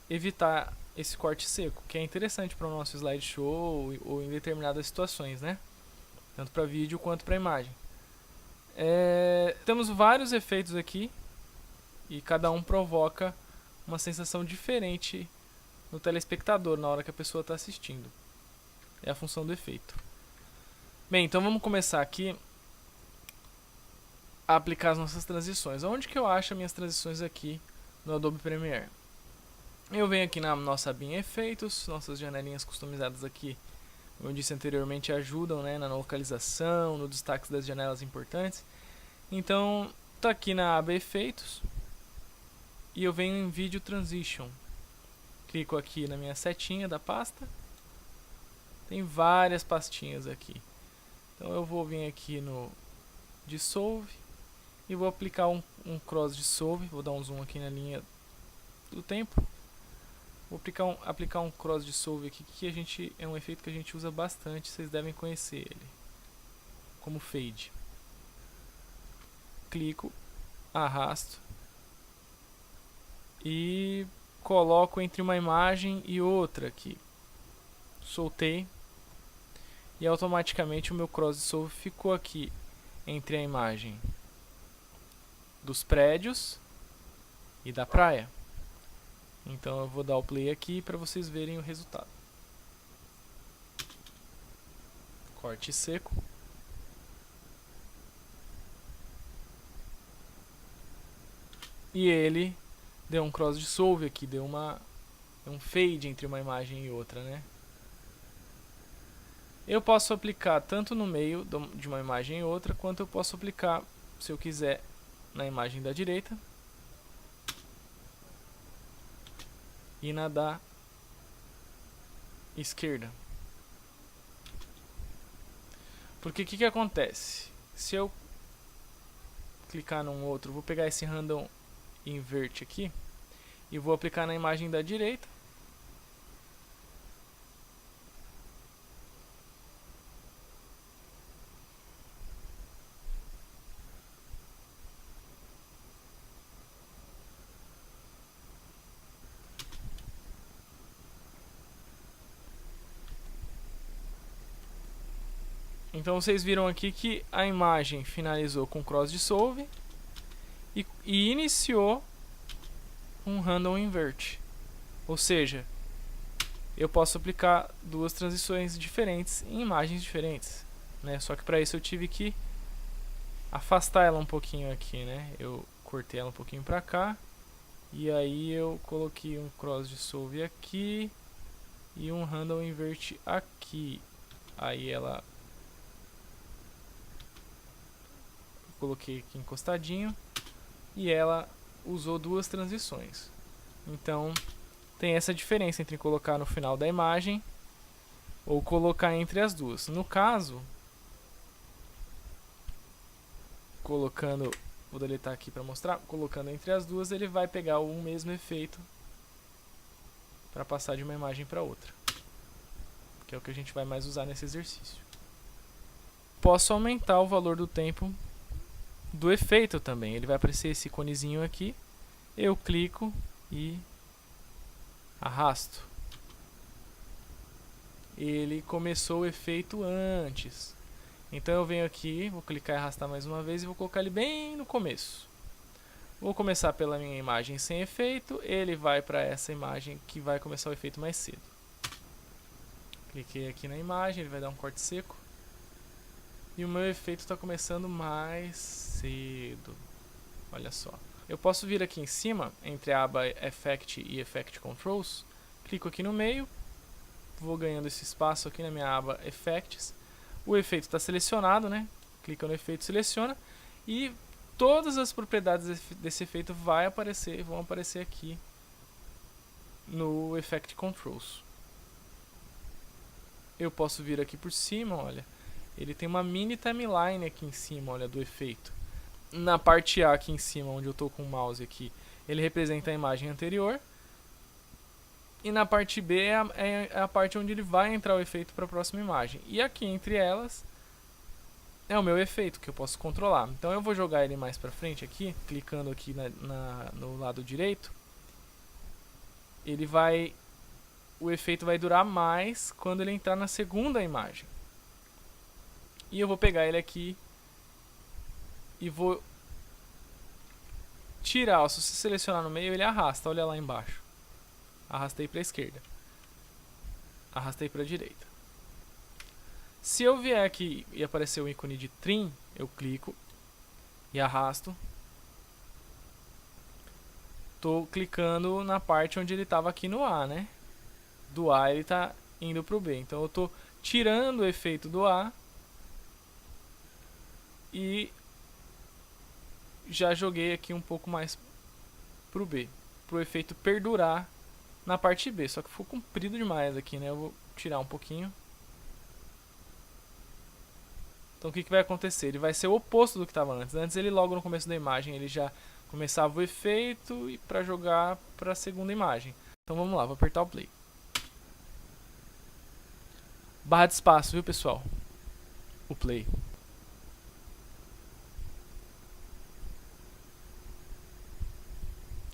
evitar esse corte seco, que é interessante para o nosso slideshow ou em determinadas situações, né? Tanto para vídeo quanto para imagem. Temos vários efeitos aqui e cada um provoca uma sensação diferente no telespectador na hora que a pessoa está assistindo. É a função do efeito. Bem, então vamos começar aqui a aplicar as nossas transições. Onde que eu acho as minhas transições aqui no Adobe Premiere? Eu venho aqui na nossa abinha Efeitos, nossas janelinhas customizadas aqui, como eu disse anteriormente, ajudam, né, na localização, no destaque das janelas importantes. Então, tá aqui na aba Efeitos e eu venho em Video Transition. Clico aqui na minha setinha da pasta. Tem várias pastinhas aqui. Então eu vou vir aqui no Dissolve e vou aplicar um Cross Dissolve. Vou dar um zoom aqui na linha do tempo. Vou aplicar um Cross Dissolve aqui, que é um efeito que a gente usa bastante, vocês devem conhecer ele, como Fade. Clico, arrasto e coloco entre uma imagem e outra aqui. Soltei e automaticamente o meu Cross Dissolve ficou aqui entre a imagem dos prédios e da praia. Então eu vou dar o play aqui para vocês verem o resultado. Corte seco. E ele deu um cross dissolve aqui, deu um fade entre uma imagem e outra, né? Eu posso aplicar tanto no meio de uma imagem e outra, quanto eu posso aplicar, se eu quiser, na imagem da direita e na da esquerda. Porque o que acontece? Se eu clicar num outro, vou pegar esse Random Invert aqui e vou aplicar na imagem da direita. Então vocês viram aqui que a imagem finalizou com Cross Dissolve e iniciou um Random Invert. Ou seja, eu posso aplicar duas transições diferentes em imagens diferentes, né? Só que para isso eu tive que afastar ela um pouquinho aqui, né? Eu cortei ela um pouquinho para cá e aí eu coloquei um Cross Dissolve aqui e um Random Invert aqui. Aí ela coloquei aqui encostadinho e ela usou duas transições. Então tem essa diferença entre colocar no final da imagem ou colocar entre as duas. No caso, colocando, vou deletar aqui para mostrar, colocando entre as duas ele vai pegar o mesmo efeito para passar de uma imagem para outra, que é o que a gente vai mais usar nesse exercício. Posso aumentar o valor do tempo do efeito também. Ele vai aparecer esse iconezinho aqui, eu clico e arrasto. Ele começou o efeito antes. Então eu venho aqui, vou clicar e arrastar mais uma vez e vou colocar ele bem no começo. Vou começar pela minha imagem sem efeito, ele vai para essa imagem que vai começar o efeito mais cedo. Cliquei aqui na imagem, ele vai dar um corte seco. E o meu efeito está começando mais cedo. Olha só. Eu posso vir aqui em cima, entre a aba Effect e Effect Controls. Clico aqui no meio. Vou ganhando esse espaço aqui na minha aba Effects. O efeito está selecionado, né? Clica no efeito, seleciona. E todas as propriedades desse efeito vão aparecer aqui no Effect Controls. Eu posso vir aqui por cima, olha. Ele tem uma mini timeline aqui em cima, olha, do efeito. Na parte A aqui em cima, onde eu estou com o mouse aqui, ele representa a imagem anterior. E na parte B é a parte onde ele vai entrar o efeito para a próxima imagem. E aqui entre elas é o meu efeito, que eu posso controlar. Então eu vou jogar ele mais para frente aqui, clicando aqui no lado direito. O efeito vai durar mais quando ele entrar na segunda imagem. E eu vou pegar ele aqui e vou tirar, ó, se você selecionar no meio, ele arrasta, olha lá embaixo. Arrastei para a esquerda. Arrastei para a direita. Se eu vier aqui e aparecer o ícone de trim, eu clico e arrasto. Tô clicando na parte onde ele estava aqui no A, né? Do A ele está indo para o B. Então eu tô tirando o efeito do A e já joguei aqui um pouco mais pro B, pro efeito perdurar na parte B. Só que ficou comprido demais aqui, né? Eu vou tirar um pouquinho. Então o que vai acontecer? Ele vai ser o oposto do que estava antes. Antes ele logo no começo da imagem ele já começava o efeito e para jogar para a segunda imagem. Então vamos lá, vou apertar o play. Barra de espaço, viu pessoal? O play.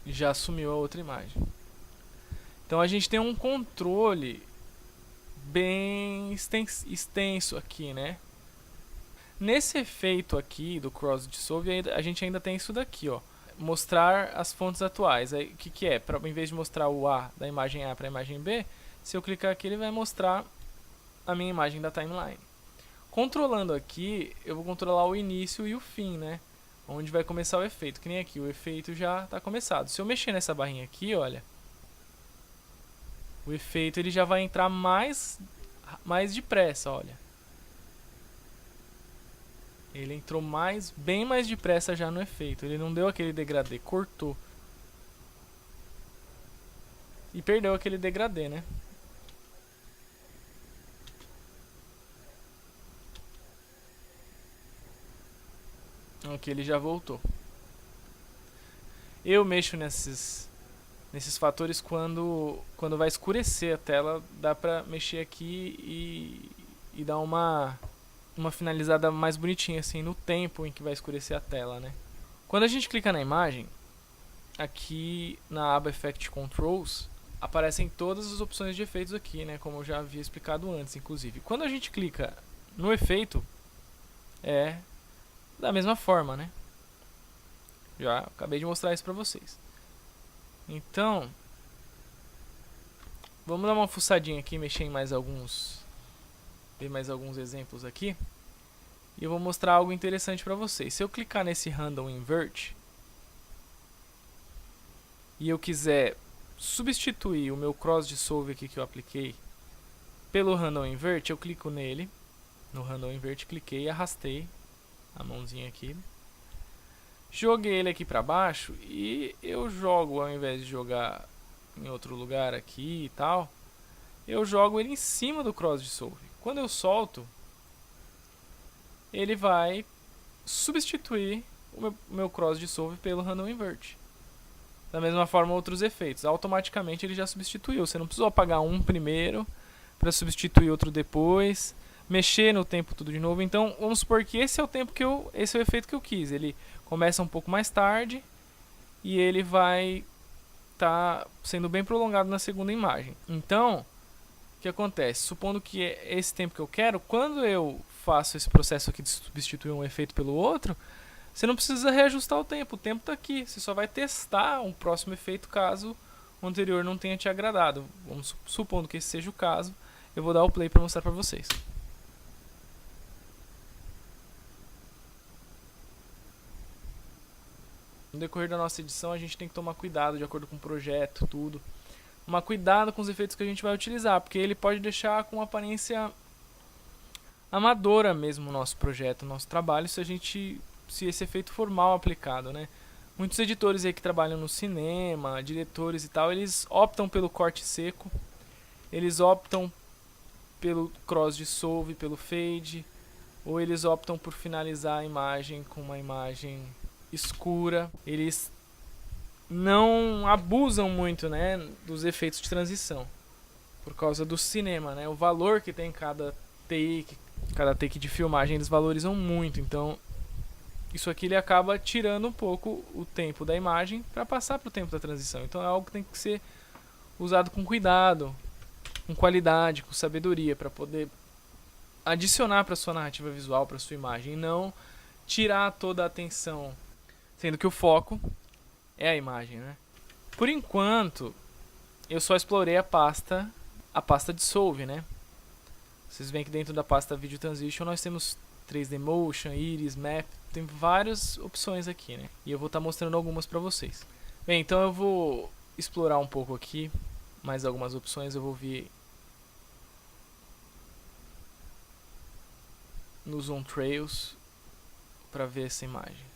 Já sumiu a outra imagem. Então a gente tem um controle bem extenso aqui, né? Nesse efeito aqui do Cross Dissolve, a gente ainda tem isso daqui, ó. Mostrar as fontes atuais. Aí, o que é? Em vez de mostrar o A da imagem A para a imagem B, se eu clicar aqui, ele vai mostrar a minha imagem da timeline. Controlando aqui, eu vou controlar o início e o fim, né? Onde vai começar o efeito. Que nem aqui, o efeito já está começado. Se eu mexer nessa barrinha aqui, olha, o efeito ele já vai entrar mais depressa, olha. Ele entrou bem mais depressa já no efeito. Ele não deu aquele degradê, cortou. E perdeu aquele degradê, né? Aqui ele já voltou. Eu mexo nesses fatores quando vai escurecer a tela. Dá pra mexer aqui e dar uma finalizada mais bonitinha assim no tempo em que vai escurecer a tela, né? Quando a gente clica na imagem, aqui na aba Effect Controls, aparecem todas as opções de efeitos aqui, né? Como eu já havia explicado antes, inclusive. Quando a gente clica no efeito, é da mesma forma, né? Já acabei de mostrar isso pra vocês. Então, vamos dar uma fuçadinha aqui, mexer em mais alguns, ver mais alguns exemplos aqui. E eu vou mostrar algo interessante pra vocês. Se eu clicar nesse Random Invert e eu quiser substituir o meu Cross Dissolve aqui que eu apliquei pelo Random Invert, eu clico nele, no Random Invert, cliquei e arrastei a mãozinha aqui. Joguei ele aqui pra baixo e eu jogo, ao invés de jogar em outro lugar aqui e tal, eu jogo ele em cima do Cross Dissolve. Quando eu solto, ele vai substituir o meu Cross Dissolve pelo Random Invert. Da mesma forma, outros efeitos. Automaticamente ele já substituiu. Você não precisou apagar um primeiro para substituir outro depois, mexer no tempo tudo de novo. Então, vamos supor que esse é o tempo esse é o efeito que eu quis. Ele começa um pouco mais tarde e ele vai estar sendo bem prolongado na segunda imagem. Então, o que acontece? Supondo que é esse tempo que eu quero, quando eu faço esse processo aqui de substituir um efeito pelo outro, você não precisa reajustar o tempo está aqui. Você só vai testar um próximo efeito caso o anterior não tenha te agradado. Vamos supondo que esse seja o caso, eu vou dar o play para mostrar para vocês. No decorrer da nossa edição, a gente tem que tomar cuidado de acordo com o projeto, tudo. Tomar cuidado com os efeitos que a gente vai utilizar, porque ele pode deixar com uma aparência amadora mesmo o nosso projeto, o nosso trabalho, se esse efeito for mal aplicado, né? Muitos editores aí que trabalham no cinema, diretores e tal, eles optam pelo corte seco, eles optam pelo cross dissolve, pelo fade, ou eles optam por finalizar a imagem com uma imagem escura. Eles não abusam muito, né, dos efeitos de transição por causa do cinema, né? O valor que tem cada take de filmagem eles valorizam muito. Então isso aqui ele acaba tirando um pouco o tempo da imagem para passar para o tempo da transição. Então é algo que tem que ser usado com cuidado, com qualidade, com sabedoria, para poder adicionar para sua narrativa visual, para sua imagem, e não tirar toda a atenção, sendo que o foco é a imagem, né? Por enquanto, eu só explorei a pasta Dissolve, né? Vocês veem que dentro da pasta Video Transition nós temos 3D Motion, Iris, Map, tem várias opções aqui, né? E eu vou estar mostrando algumas para vocês. Bem, então eu vou explorar um pouco aqui, mais algumas opções. Eu vou vir no Zoom Trails para ver essa imagem.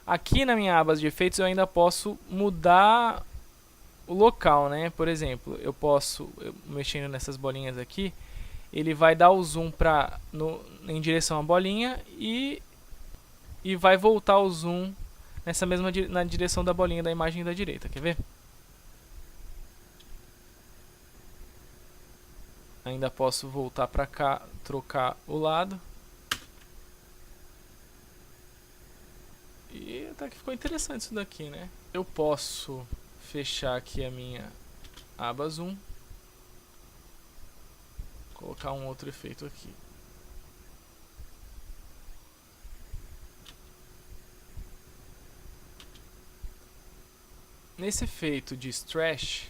Aqui na minha aba de efeitos eu ainda posso mudar o local, né? Por exemplo, eu posso, mexendo nessas bolinhas aqui, ele vai dar o zoom em direção à bolinha e vai voltar o zoom na direção da bolinha da imagem da direita. Quer ver? Ainda posso voltar para cá, trocar o lado. E até que ficou interessante isso daqui, né? Eu posso fechar aqui a minha aba zoom, colocar um outro efeito aqui. Nesse efeito de stretch,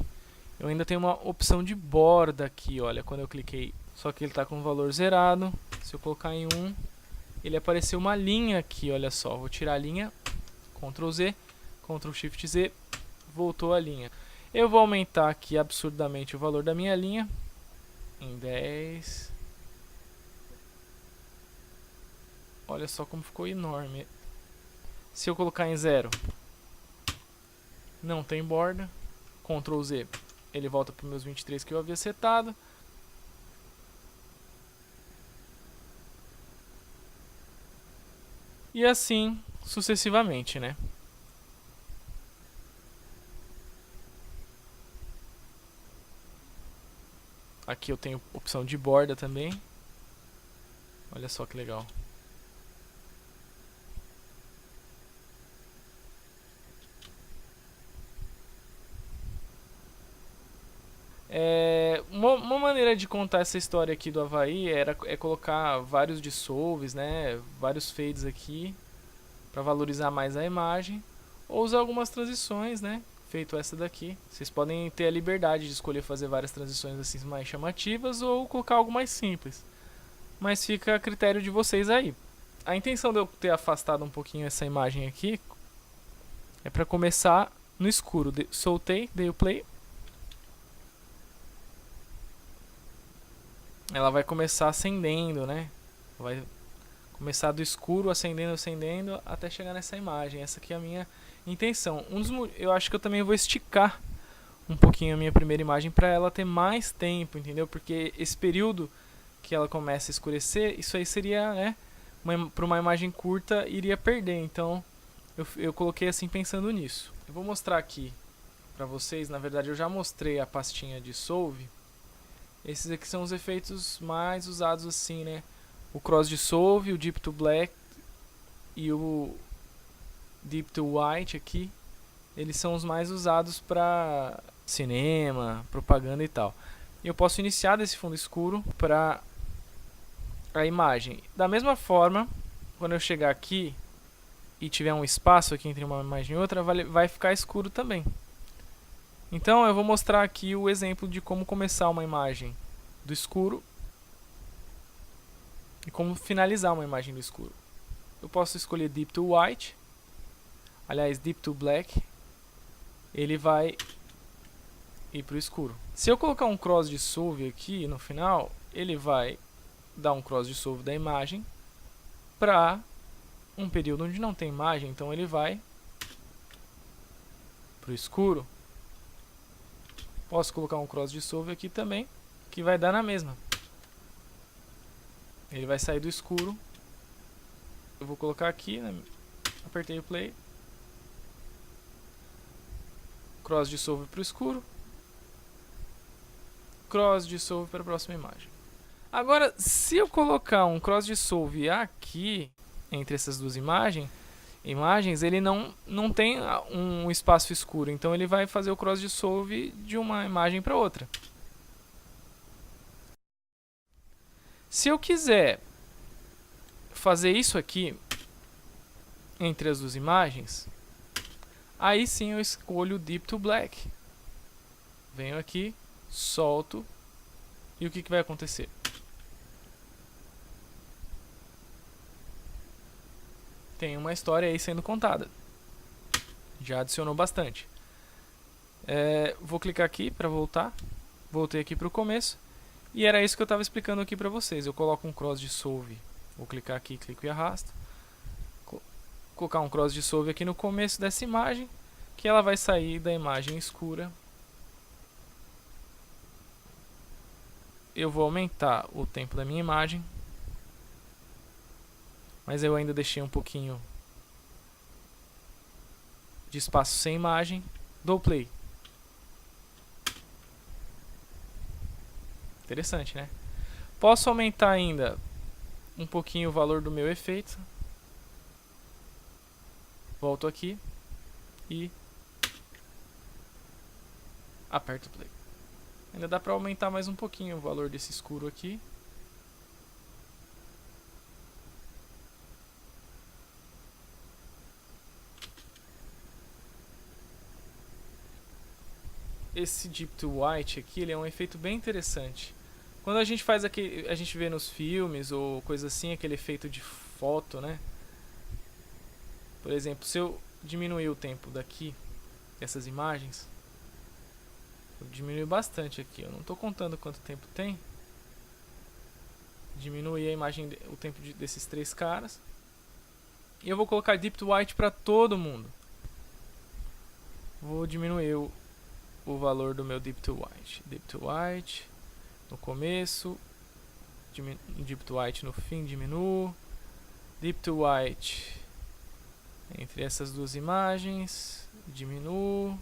eu ainda tenho uma opção de borda aqui, olha, quando eu cliquei, só que ele está com o valor zerado. Se eu colocar em 1, ele apareceu uma linha aqui, olha só. Vou tirar a linha, Ctrl Z, Ctrl Shift Z, voltou a linha. Eu vou aumentar aqui absurdamente o valor da minha linha em 10. Olha só como ficou enorme. Se eu colocar em 0, não tem borda. Ctrl Z, ele volta para os meus 23 que eu havia setado. E assim sucessivamente, né? Aqui eu tenho opção de borda também. Olha só que legal. Uma maneira de contar essa história aqui do Havaí é colocar vários dissolves, né? Vários fades aqui para valorizar mais a imagem, ou usar algumas transições, né? Feito essa daqui. Vocês podem ter a liberdade de escolher fazer várias transições assim mais chamativas ou colocar algo mais simples. Mas fica a critério de vocês aí. A intenção de eu ter afastado um pouquinho essa imagem aqui é para começar no escuro. Soltei, dei o play. Ela vai começar acendendo, né? Vai começar do escuro, acendendo, acendendo, até chegar nessa imagem. Essa aqui é a minha intenção. Eu acho que eu também vou esticar um pouquinho a minha primeira imagem para ela ter mais tempo, entendeu? Porque esse período que ela começa a escurecer, isso aí seria, né? Para uma imagem curta, iria perder. Então, eu coloquei assim pensando nisso. Eu vou mostrar aqui para vocês. Na verdade, eu já mostrei a pastinha de Dissolve. Esses aqui são os efeitos mais usados assim, né? O Cross Dissolve, o Deep to Black e o Deep to White aqui. Eles são os mais usados para cinema, propaganda e tal. Eu posso iniciar desse fundo escuro para a imagem. Da mesma forma, quando eu chegar aqui e tiver um espaço aqui entre uma imagem e outra, vai ficar escuro também. Então eu vou mostrar aqui o exemplo de como começar uma imagem do escuro e como finalizar uma imagem do escuro. Eu posso escolher Deep to White, aliás Deep to Black, ele vai ir para o escuro. Se eu colocar um Cross Dissolve aqui no final, ele vai dar um Cross Dissolve da imagem para um período onde não tem imagem, então ele vai para o escuro. Posso colocar um Cross Dissolve aqui também, que vai dar na mesma. Ele vai sair do escuro. Eu vou colocar aqui, né? Apertei o play. Cross Dissolve para o escuro. Cross Dissolve para a próxima imagem. Agora, se eu colocar um Cross Dissolve aqui, entre essas duas imagens, ele não tem um espaço escuro, então ele vai fazer o Cross Dissolve de uma imagem para outra. Se eu quiser fazer isso aqui entre as duas imagens, aí sim eu escolho o Deep to Black. Venho aqui, solto, e o que vai acontecer? Tem uma história aí sendo contada. Já adicionou bastante. Vou clicar aqui para voltar. Voltei aqui para o começo. E era isso que eu estava explicando aqui para vocês. Eu coloco um cross dissolve. Vou clicar aqui, clico e arrasto. Colocar um cross dissolve aqui no começo dessa imagem, que ela vai sair da imagem escura. Eu vou aumentar o tempo da minha imagem, mas eu ainda deixei um pouquinho de espaço sem imagem. Dou play. Interessante, né? Posso aumentar ainda um pouquinho o valor do meu efeito. Volto aqui e aperto play. Ainda dá para aumentar mais um pouquinho o valor desse escuro aqui. Esse Deep to White aqui, ele é um efeito bem interessante. Quando a gente faz aquele, a gente vê nos filmes ou coisa assim, aquele efeito de foto, né? Por exemplo, se eu diminuir o tempo daqui dessas imagens, eu diminuo bastante aqui. Eu não estou contando quanto tempo tem. Diminuir a imagem, o tempo desses três caras. E eu vou colocar Deep to White para todo mundo. Vou diminuir o valor do meu Deep to White. Deep to White no começo, Deep to White no fim, diminuo. Deep to White entre essas duas imagens, diminuo.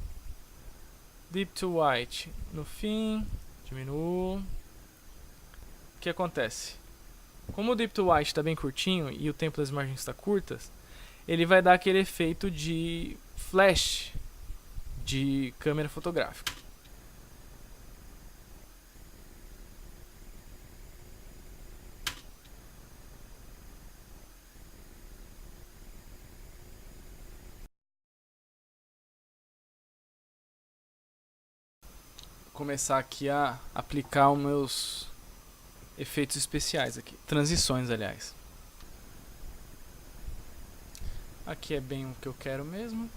Deep to White no fim, diminuo. O que acontece? Como o Deep to White está bem curtinho e o tempo das imagens está curtas, ele vai dar aquele efeito de flash de câmera fotográfica. Vou começar aqui a aplicar os meus efeitos especiais aqui, transições, aliás. Aqui é bem o que eu quero mesmo.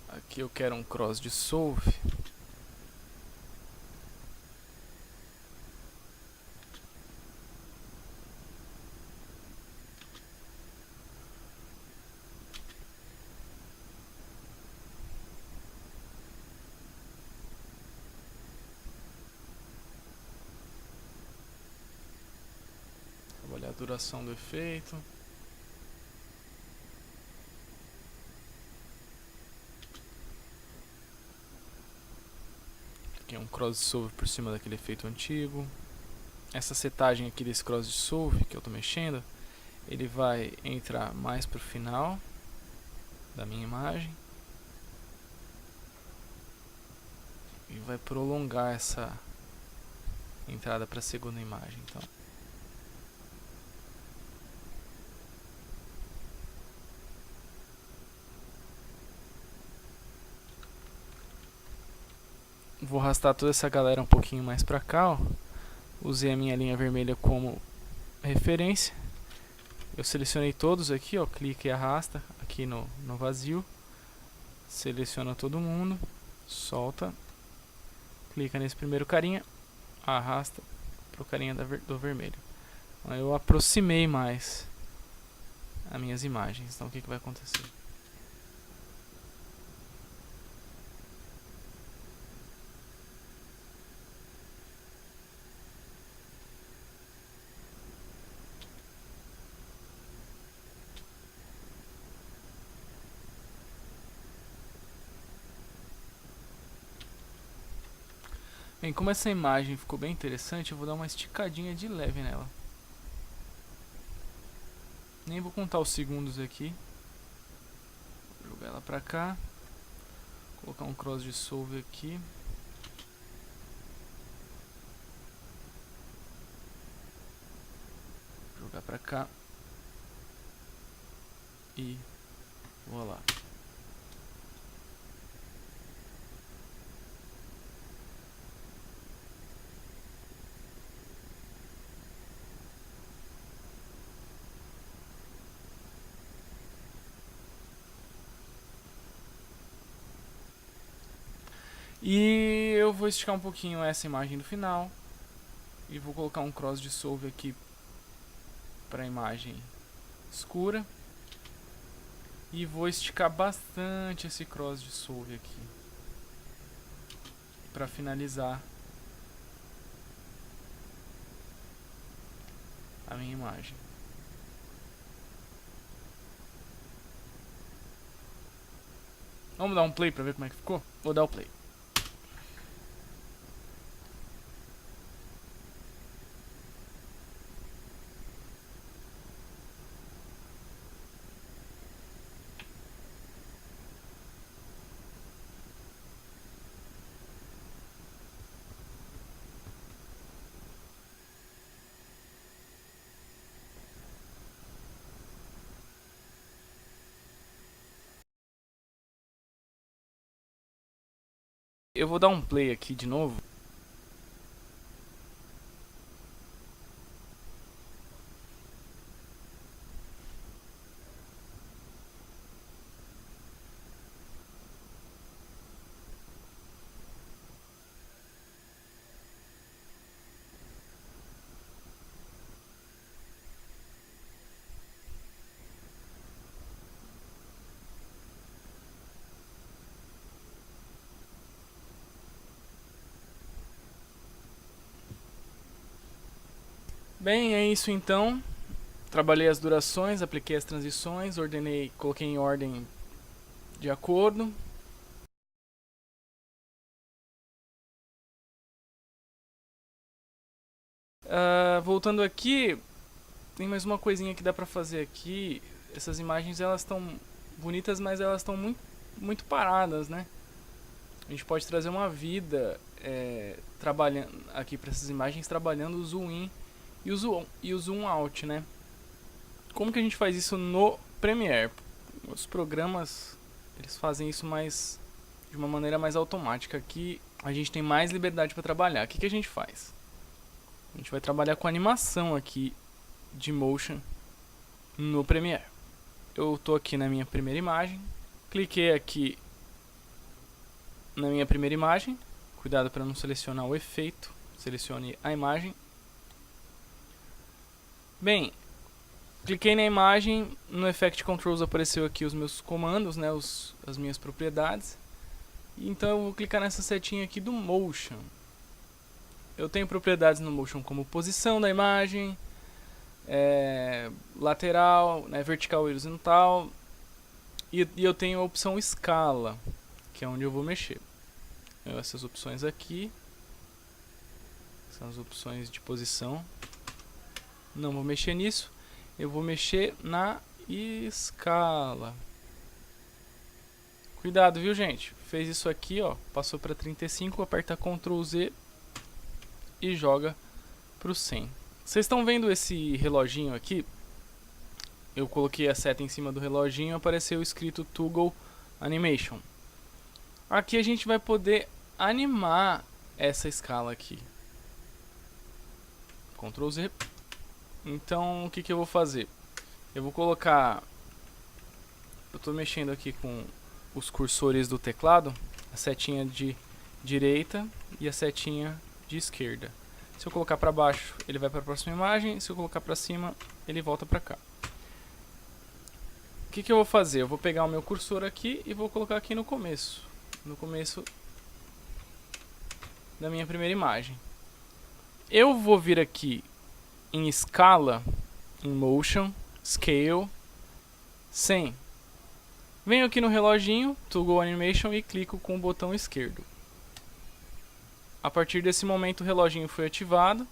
Aqui eu quero um cross dissolve. Vou olhar a duração do efeito. Aqui é um cross dissolve por cima daquele efeito antigo. Essa setagem aqui desse cross dissolve que eu estou mexendo, ele vai entrar mais para o final da minha imagem e vai prolongar essa entrada para a segunda imagem. Então, vou arrastar toda essa galera um pouquinho mais para cá, ó. Usei a minha linha vermelha como referência. Eu selecionei todos aqui, ó, clica e arrasta aqui no vazio. Seleciona todo mundo, solta. Clica nesse primeiro carinha, arrasta pro carinha do vermelho. Então, eu aproximei mais as minhas imagens. Então o que vai acontecer? Bem, como essa imagem ficou bem interessante, eu vou dar uma esticadinha de leve nela. Nem vou contar os segundos aqui. Vou jogar ela pra cá. Colocar um cross dissolve aqui. cá. E vou lá. E eu vou esticar um pouquinho essa imagem do final. E vou colocar um cross dissolve aqui para a imagem escura. E vou esticar bastante esse cross dissolve aqui para finalizar a minha imagem. Vamos dar um play para ver como é que ficou? Vou dar o play. Eu vou dar um play aqui de novo. Bem, é isso então. Trabalhei as durações, apliquei as transições, ordenei, coloquei em ordem de acordo. Voltando aqui, tem mais uma coisinha que dá pra fazer aqui. Essas imagens elas estão bonitas, mas elas estão muito paradas, né? A gente pode trazer uma vida trabalhando aqui para essas imagens, trabalhando o zoom in e o zoom out, né? Como que a gente faz isso no Premiere? Os programas eles fazem isso de uma maneira mais automática. Aqui a gente tem mais liberdade para trabalhar. O que a gente faz? A gente vai trabalhar com animação aqui de motion no Premiere. Eu estou aqui na minha primeira imagem, cliquei aqui na minha primeira imagem, cuidado para não selecionar o efeito, selecione a imagem. Bem, cliquei na imagem, no Effect Controls apareceu aqui os meus comandos, né, as minhas propriedades. Então eu vou clicar nessa setinha aqui do Motion. Eu tenho propriedades no Motion como posição da imagem, lateral, né, vertical e horizontal. E eu tenho a opção escala, que é onde eu vou mexer. Essas opções aqui são as opções de posição. Não vou mexer nisso. Eu vou mexer na escala. Cuidado, viu, gente? Fez isso aqui, ó, passou para 35, aperta Ctrl Z e joga para o 100. Vocês estão vendo esse reloginho aqui? Eu coloquei a seta em cima do reloginho, apareceu escrito Toggle Animation. Aqui a gente vai poder animar essa escala aqui. Ctrl Z. Então, o que eu vou fazer? Eu vou colocar... Eu estou mexendo aqui com os cursores do teclado, a setinha de direita e a setinha de esquerda. Se eu colocar para baixo, ele vai para a próxima imagem. Se eu colocar para cima, ele volta para cá. O que eu vou fazer? Eu vou pegar o meu cursor aqui e vou colocar aqui no começo. No começo da minha primeira imagem. Eu vou vir aqui em escala, em motion, scale, 100. Venho aqui no reloginho, Toggle Animation e clico com o botão esquerdo. A partir desse momento o reloginho foi ativado.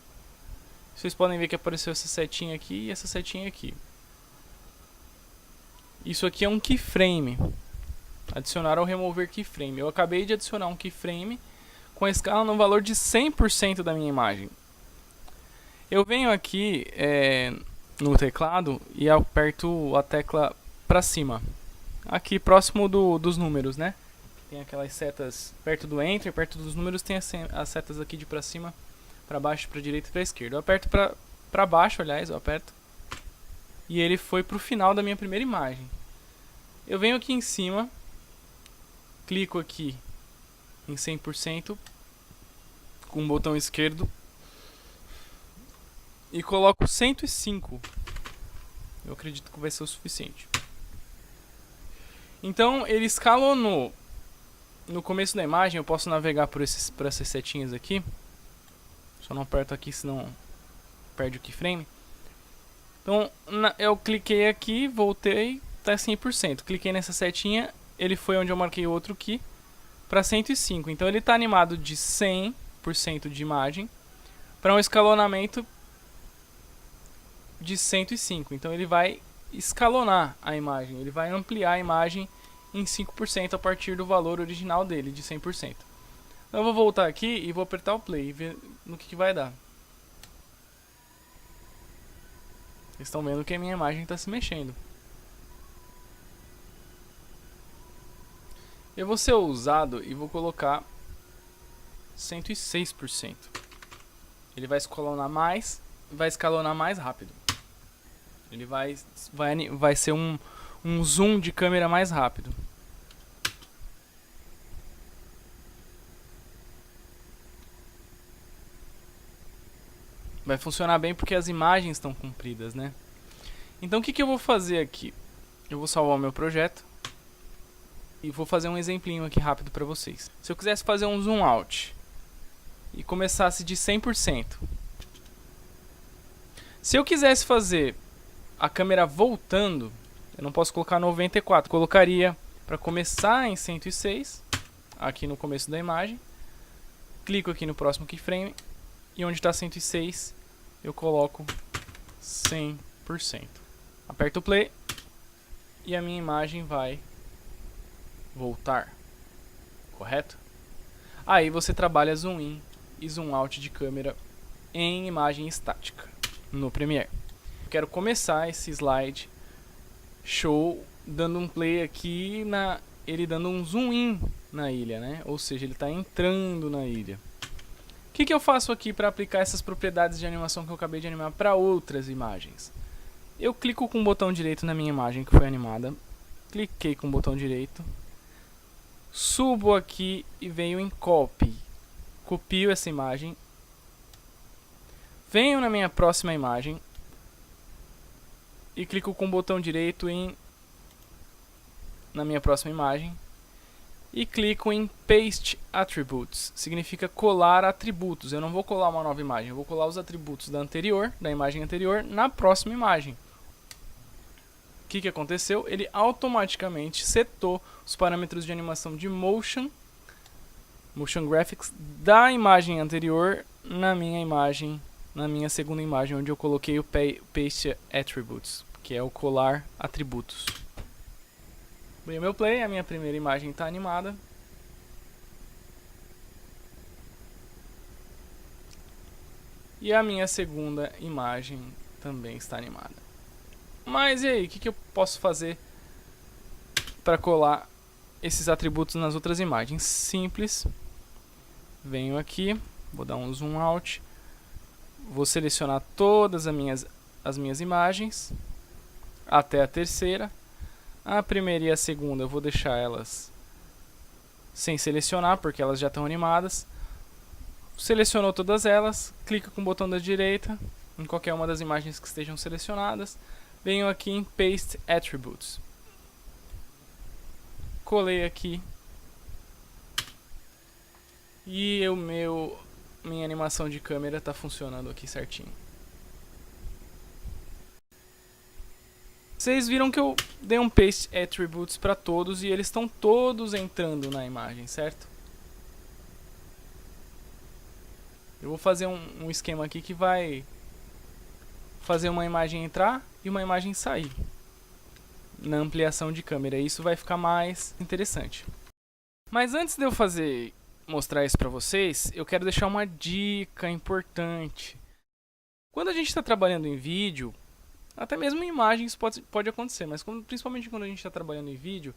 Vocês podem ver que apareceu essa setinha aqui e essa setinha aqui. Isso aqui é um keyframe. Adicionar ou remover keyframe. Eu acabei de adicionar um keyframe com a escala no valor de 100% da minha imagem. Eu venho aqui no teclado e aperto a tecla para cima, aqui próximo dos números, né? Tem aquelas setas perto do Enter, perto dos números tem as setas aqui de para cima, para baixo, para direita e para esquerda. Eu aperto para baixo, aliás, eu aperto. E ele foi pro final da minha primeira imagem. Eu venho aqui em cima, clico aqui em 100% com o botão esquerdo e coloco 105. Eu acredito que vai ser o suficiente. Então ele escalonou. No começo da imagem eu posso navegar por essas setinhas aqui. Só não aperto aqui, senão perde o keyframe. Então eu cliquei aqui, voltei, tá 100%. Cliquei nessa setinha, ele foi onde eu marquei outro key para 105. Então ele está animado de 100% de imagem para um escalonamento de 105. Então ele vai escalonar a imagem, ele vai ampliar a imagem em 5% a partir do valor original dele, de 100%. Então eu vou voltar aqui e vou apertar o play e ver no que vai dar. Vocês estão vendo que a minha imagem está se mexendo. Eu vou ser ousado e vou colocar 106%. Ele vai escalonar mais rápido. Ele vai ser um zoom de câmera mais rápido. Vai funcionar bem porque as imagens estão compridas, né? Então o que eu vou fazer aqui? Eu vou salvar o meu projeto e vou fazer um exemplinho aqui rápido para vocês. Se eu quisesse fazer um zoom out e começasse de 100%. Se eu quisesse fazer a câmera voltando, eu não posso colocar 94. Colocaria para começar em 106, aqui no começo da imagem. Clico aqui no próximo keyframe e onde está 106 eu coloco 100%. Aperto o play e a minha imagem vai voltar. Correto? Aí você trabalha zoom in e zoom out de câmera em imagem estática no Premiere. Quero começar esse slide show dando um play aqui ele dando um zoom in na ilha, né? Ou seja, ele está entrando na ilha. O que eu faço aqui para aplicar essas propriedades de animação que eu acabei de animar para outras imagens? Eu clico com o botão direito na minha imagem que foi animada. Cliquei com o botão direito. Subo aqui e venho em Copy. Copio essa imagem. Venho na minha próxima imagem. E clico com o botão direito na minha próxima imagem. E clico em Paste Attributes. Significa colar atributos. Eu não vou colar uma nova imagem. Eu vou colar os atributos da imagem anterior, na próxima imagem. O que aconteceu? Ele automaticamente setou os parâmetros de animação de Motion Graphics da imagem anterior na minha segunda imagem, onde eu coloquei o Paste Attributes, que é o colar atributos. Dei o meu play, a minha primeira imagem está animada. E a minha segunda imagem também está animada. Mas e aí, o que eu posso fazer para colar esses atributos nas outras imagens? Simples. Venho aqui, vou dar um zoom out. Vou selecionar todas as minhas imagens, até a terceira. A primeira e a segunda eu vou deixar elas sem selecionar, porque elas já estão animadas. Selecionou todas elas, clica com o botão da direita em qualquer uma das imagens que estejam selecionadas. Venho aqui em Paste Attributes. Colei aqui. E minha animação de câmera está funcionando aqui certinho. Vocês viram que eu dei um Paste Attributes para todos e eles estão todos entrando na imagem, certo? Eu vou fazer um esquema aqui que vai fazer uma imagem entrar e uma imagem sair na ampliação de câmera. Isso vai ficar mais interessante. Mas antes de eu mostrar isso para vocês, eu quero deixar uma dica importante. Quando a gente está trabalhando em vídeo, Até mesmo em imagens pode acontecer, mas principalmente quando a gente está trabalhando em vídeo,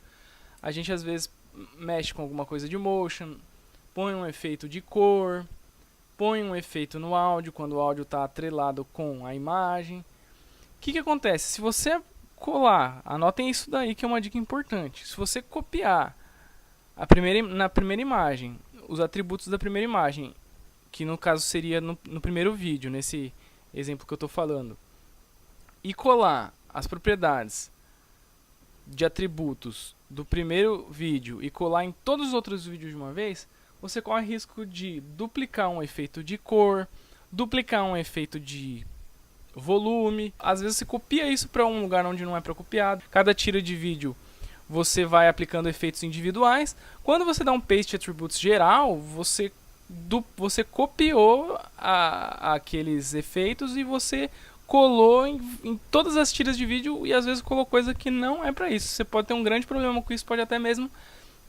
a gente às vezes mexe com alguma coisa de motion, põe um efeito de cor, põe um efeito no áudio, quando o áudio está atrelado com a imagem. O que acontece? Se você colar, anotem isso daí que é uma dica importante. Se você copiar na primeira imagem, os atributos da primeira imagem, que no caso seria no primeiro vídeo, nesse exemplo que eu estou falando, e colar as propriedades de atributos do primeiro vídeo e colar em todos os outros vídeos de uma vez, você corre risco de duplicar um efeito de cor, duplicar um efeito de volume. Às vezes você copia isso para um lugar onde não é para copiar. Cada tira de vídeo você vai aplicando efeitos individuais. Quando você dá um paste attributes geral, você copiou aqueles efeitos e você colou em todas as tiras de vídeo e às vezes colocou coisa que não é para isso. Você pode ter um grande problema com isso, pode até mesmo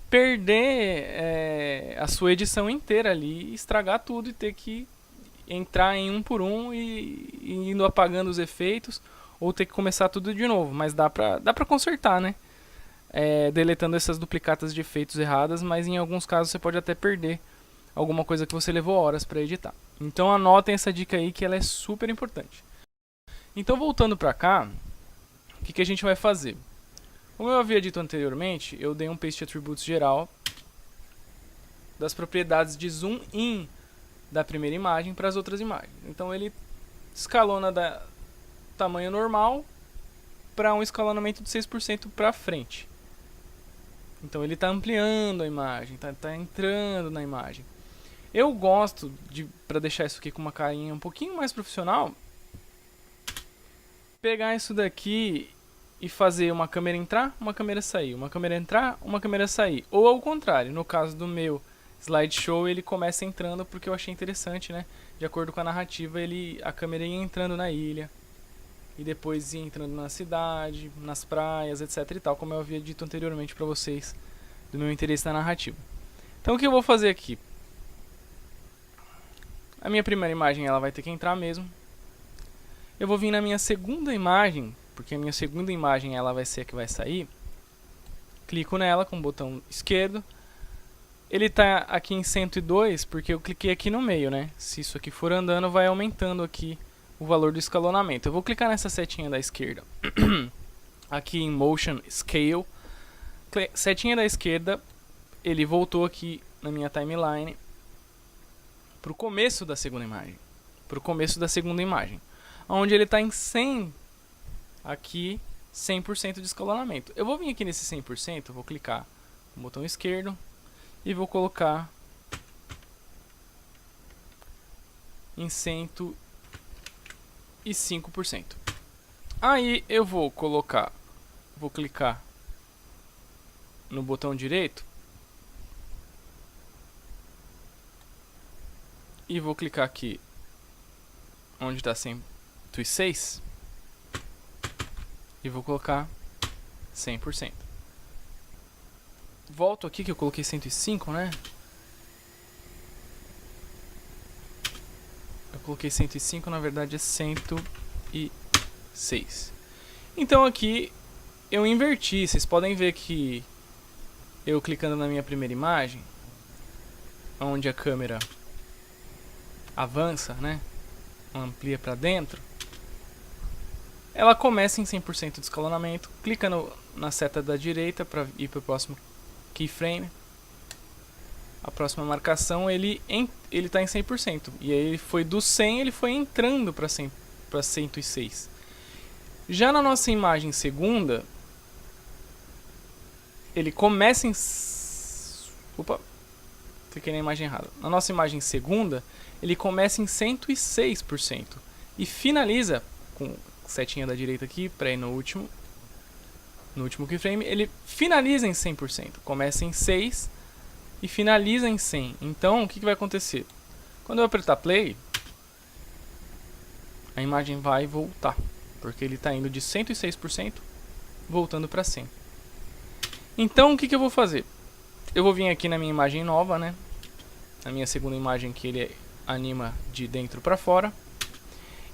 perder a sua edição inteira ali, estragar tudo e ter que entrar em um por um e indo apagando os efeitos ou ter que começar tudo de novo. Mas dá pra consertar, né? Deletando essas duplicatas de efeitos erradas, mas em alguns casos você pode até perder alguma coisa que você levou horas para editar. Então anotem essa dica aí que ela é super importante. Então voltando para cá, o que a gente vai fazer? Como eu havia dito anteriormente, eu dei um paste attributes geral das propriedades de zoom in da primeira imagem para as outras imagens. Então ele escalona da tamanho normal para um escalonamento de 6% para frente. Então ele está ampliando a imagem, está entrando na imagem. Eu gosto para deixar isso aqui com uma carinha um pouquinho mais profissional, pegar isso daqui e fazer uma câmera entrar, uma câmera sair, uma câmera entrar, uma câmera sair. Ou ao contrário, no caso do meu slideshow, ele começa entrando porque eu achei interessante, né? De acordo com a narrativa, a câmera ia entrando na ilha e depois ia entrando na cidade, nas praias, etc e tal, como eu havia dito anteriormente para vocês do meu interesse na narrativa. Então o que eu vou fazer aqui? A minha primeira imagem ela vai ter que entrar mesmo. Eu vou vir na minha segunda imagem, porque a minha segunda imagem ela vai ser a que vai sair. Clico nela com o botão esquerdo. Ele está aqui em 102 porque eu cliquei aqui no meio, né? Se isso aqui for andando, vai aumentando aqui o valor do escalonamento. Eu vou clicar nessa setinha da esquerda. Aqui em Motion Scale. Setinha da esquerda. Ele voltou aqui na minha timeline para o começo da segunda imagem. Para o começo da segunda imagem. Onde ele está em 100. Aqui 100% de escalonamento. Eu vou vir aqui nesse 100%. Vou clicar no botão esquerdo. E vou colocar em 105%. Aí eu vou clicar no botão direito e vou clicar aqui onde está 106 e vou colocar 100%. Volto aqui que eu coloquei 105, né? Eu coloquei 105, na verdade é 106. Então aqui eu inverti. Vocês podem ver que eu clicando na minha primeira imagem, onde a câmera avança, né? Amplia para dentro. Ela começa em 100% de escalonamento. Clica na seta da direita para ir para o próximo keyframe. A próxima marcação ele está em 100%. E aí ele foi do 100, ele foi entrando para 106. Já na nossa imagem segunda, ele começa em... Opa, cliquei na imagem errada. Na nossa imagem segunda, ele começa em 106%. E finaliza, com setinha da direita aqui, para ir no último keyframe, ele finaliza em 100%. Começa em 6 e finaliza em 100. Então, o que vai acontecer? Quando eu apertar play, a imagem vai voltar, porque ele está indo de 106% voltando para 100. Então, o que eu vou fazer? Eu vou vir aqui na minha imagem nova, né? Na minha segunda imagem que ele anima de dentro para fora.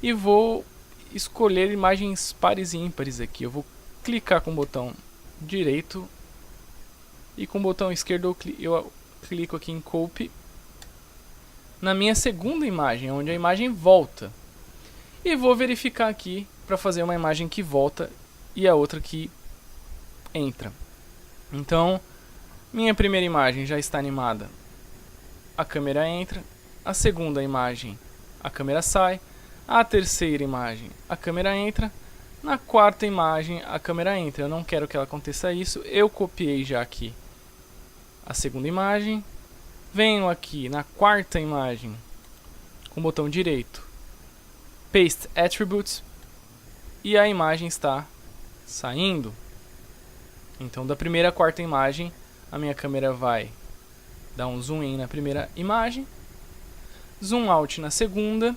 E vou escolher imagens pares e ímpares aqui. Eu vou clicar com o botão direito e com o botão esquerdo eu clico aqui em Copy na minha segunda imagem, onde a imagem volta. E vou verificar aqui para fazer uma imagem que volta e a outra que entra. Então, minha primeira imagem já está animada. A câmera entra. A segunda imagem, a câmera sai. A terceira imagem, a câmera entra. Na quarta imagem, a câmera entra. Eu não quero que ela aconteça isso. Eu copiei já aqui a segunda imagem. Venho aqui na quarta imagem com o botão direito, Paste Attributes, e a imagem está saindo. Então, da primeira à quarta imagem, a minha câmera vai dar um zoom in na primeira imagem, zoom out na segunda.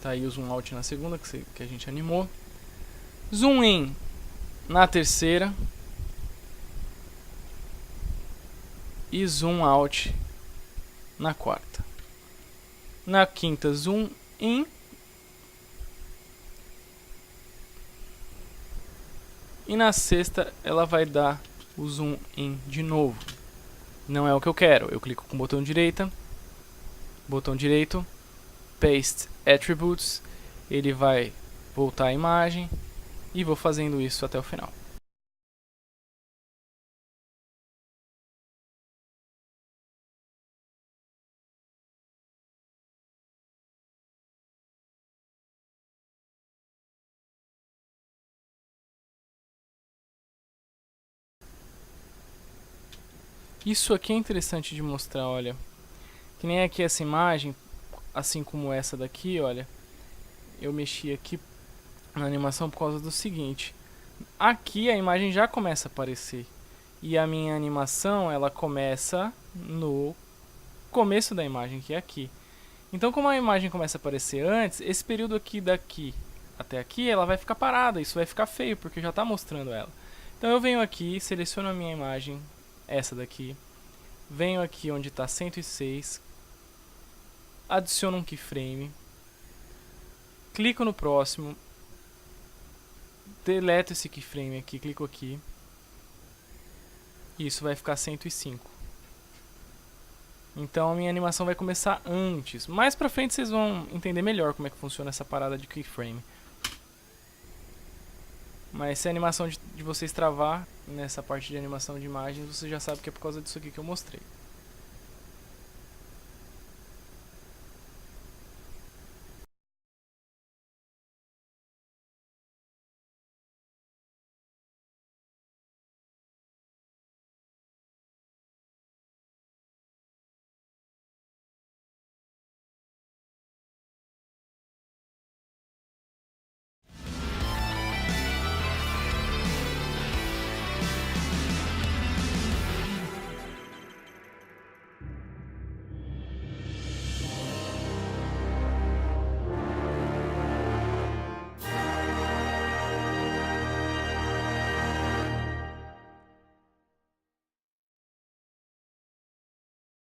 Tá aí o zoom out na segunda que a gente animou. Zoom in na terceira. E zoom out na quarta. Na quinta, zoom in. E na sexta, ela vai dar o zoom in de novo. Não é o que eu quero. Eu clico com o botão direito, Paste Attributes. Ele vai voltar a imagem. E vou fazendo isso até o final. Isso aqui é interessante de mostrar, olha. Que nem aqui essa imagem, assim como essa daqui, olha. Eu mexi aqui na animação por causa do seguinte. Aqui a imagem já começa a aparecer. E a minha animação, ela começa no começo da imagem, que é aqui. Então, como a imagem começa a aparecer antes, esse período aqui daqui até aqui, ela vai ficar parada. Isso vai ficar feio, porque já está mostrando ela. Então eu venho aqui, seleciono a minha imagem, essa daqui, venho aqui onde está 106, adiciono um keyframe, clico no próximo, deleto esse keyframe aqui, clico aqui, e isso vai ficar 105. Então a minha animação vai começar antes. Mais pra frente vocês vão entender melhor como é que funciona essa parada de keyframe. Mas se a animação de vocês travar nessa parte de animação de imagens, você já sabe que é por causa disso aqui que eu mostrei.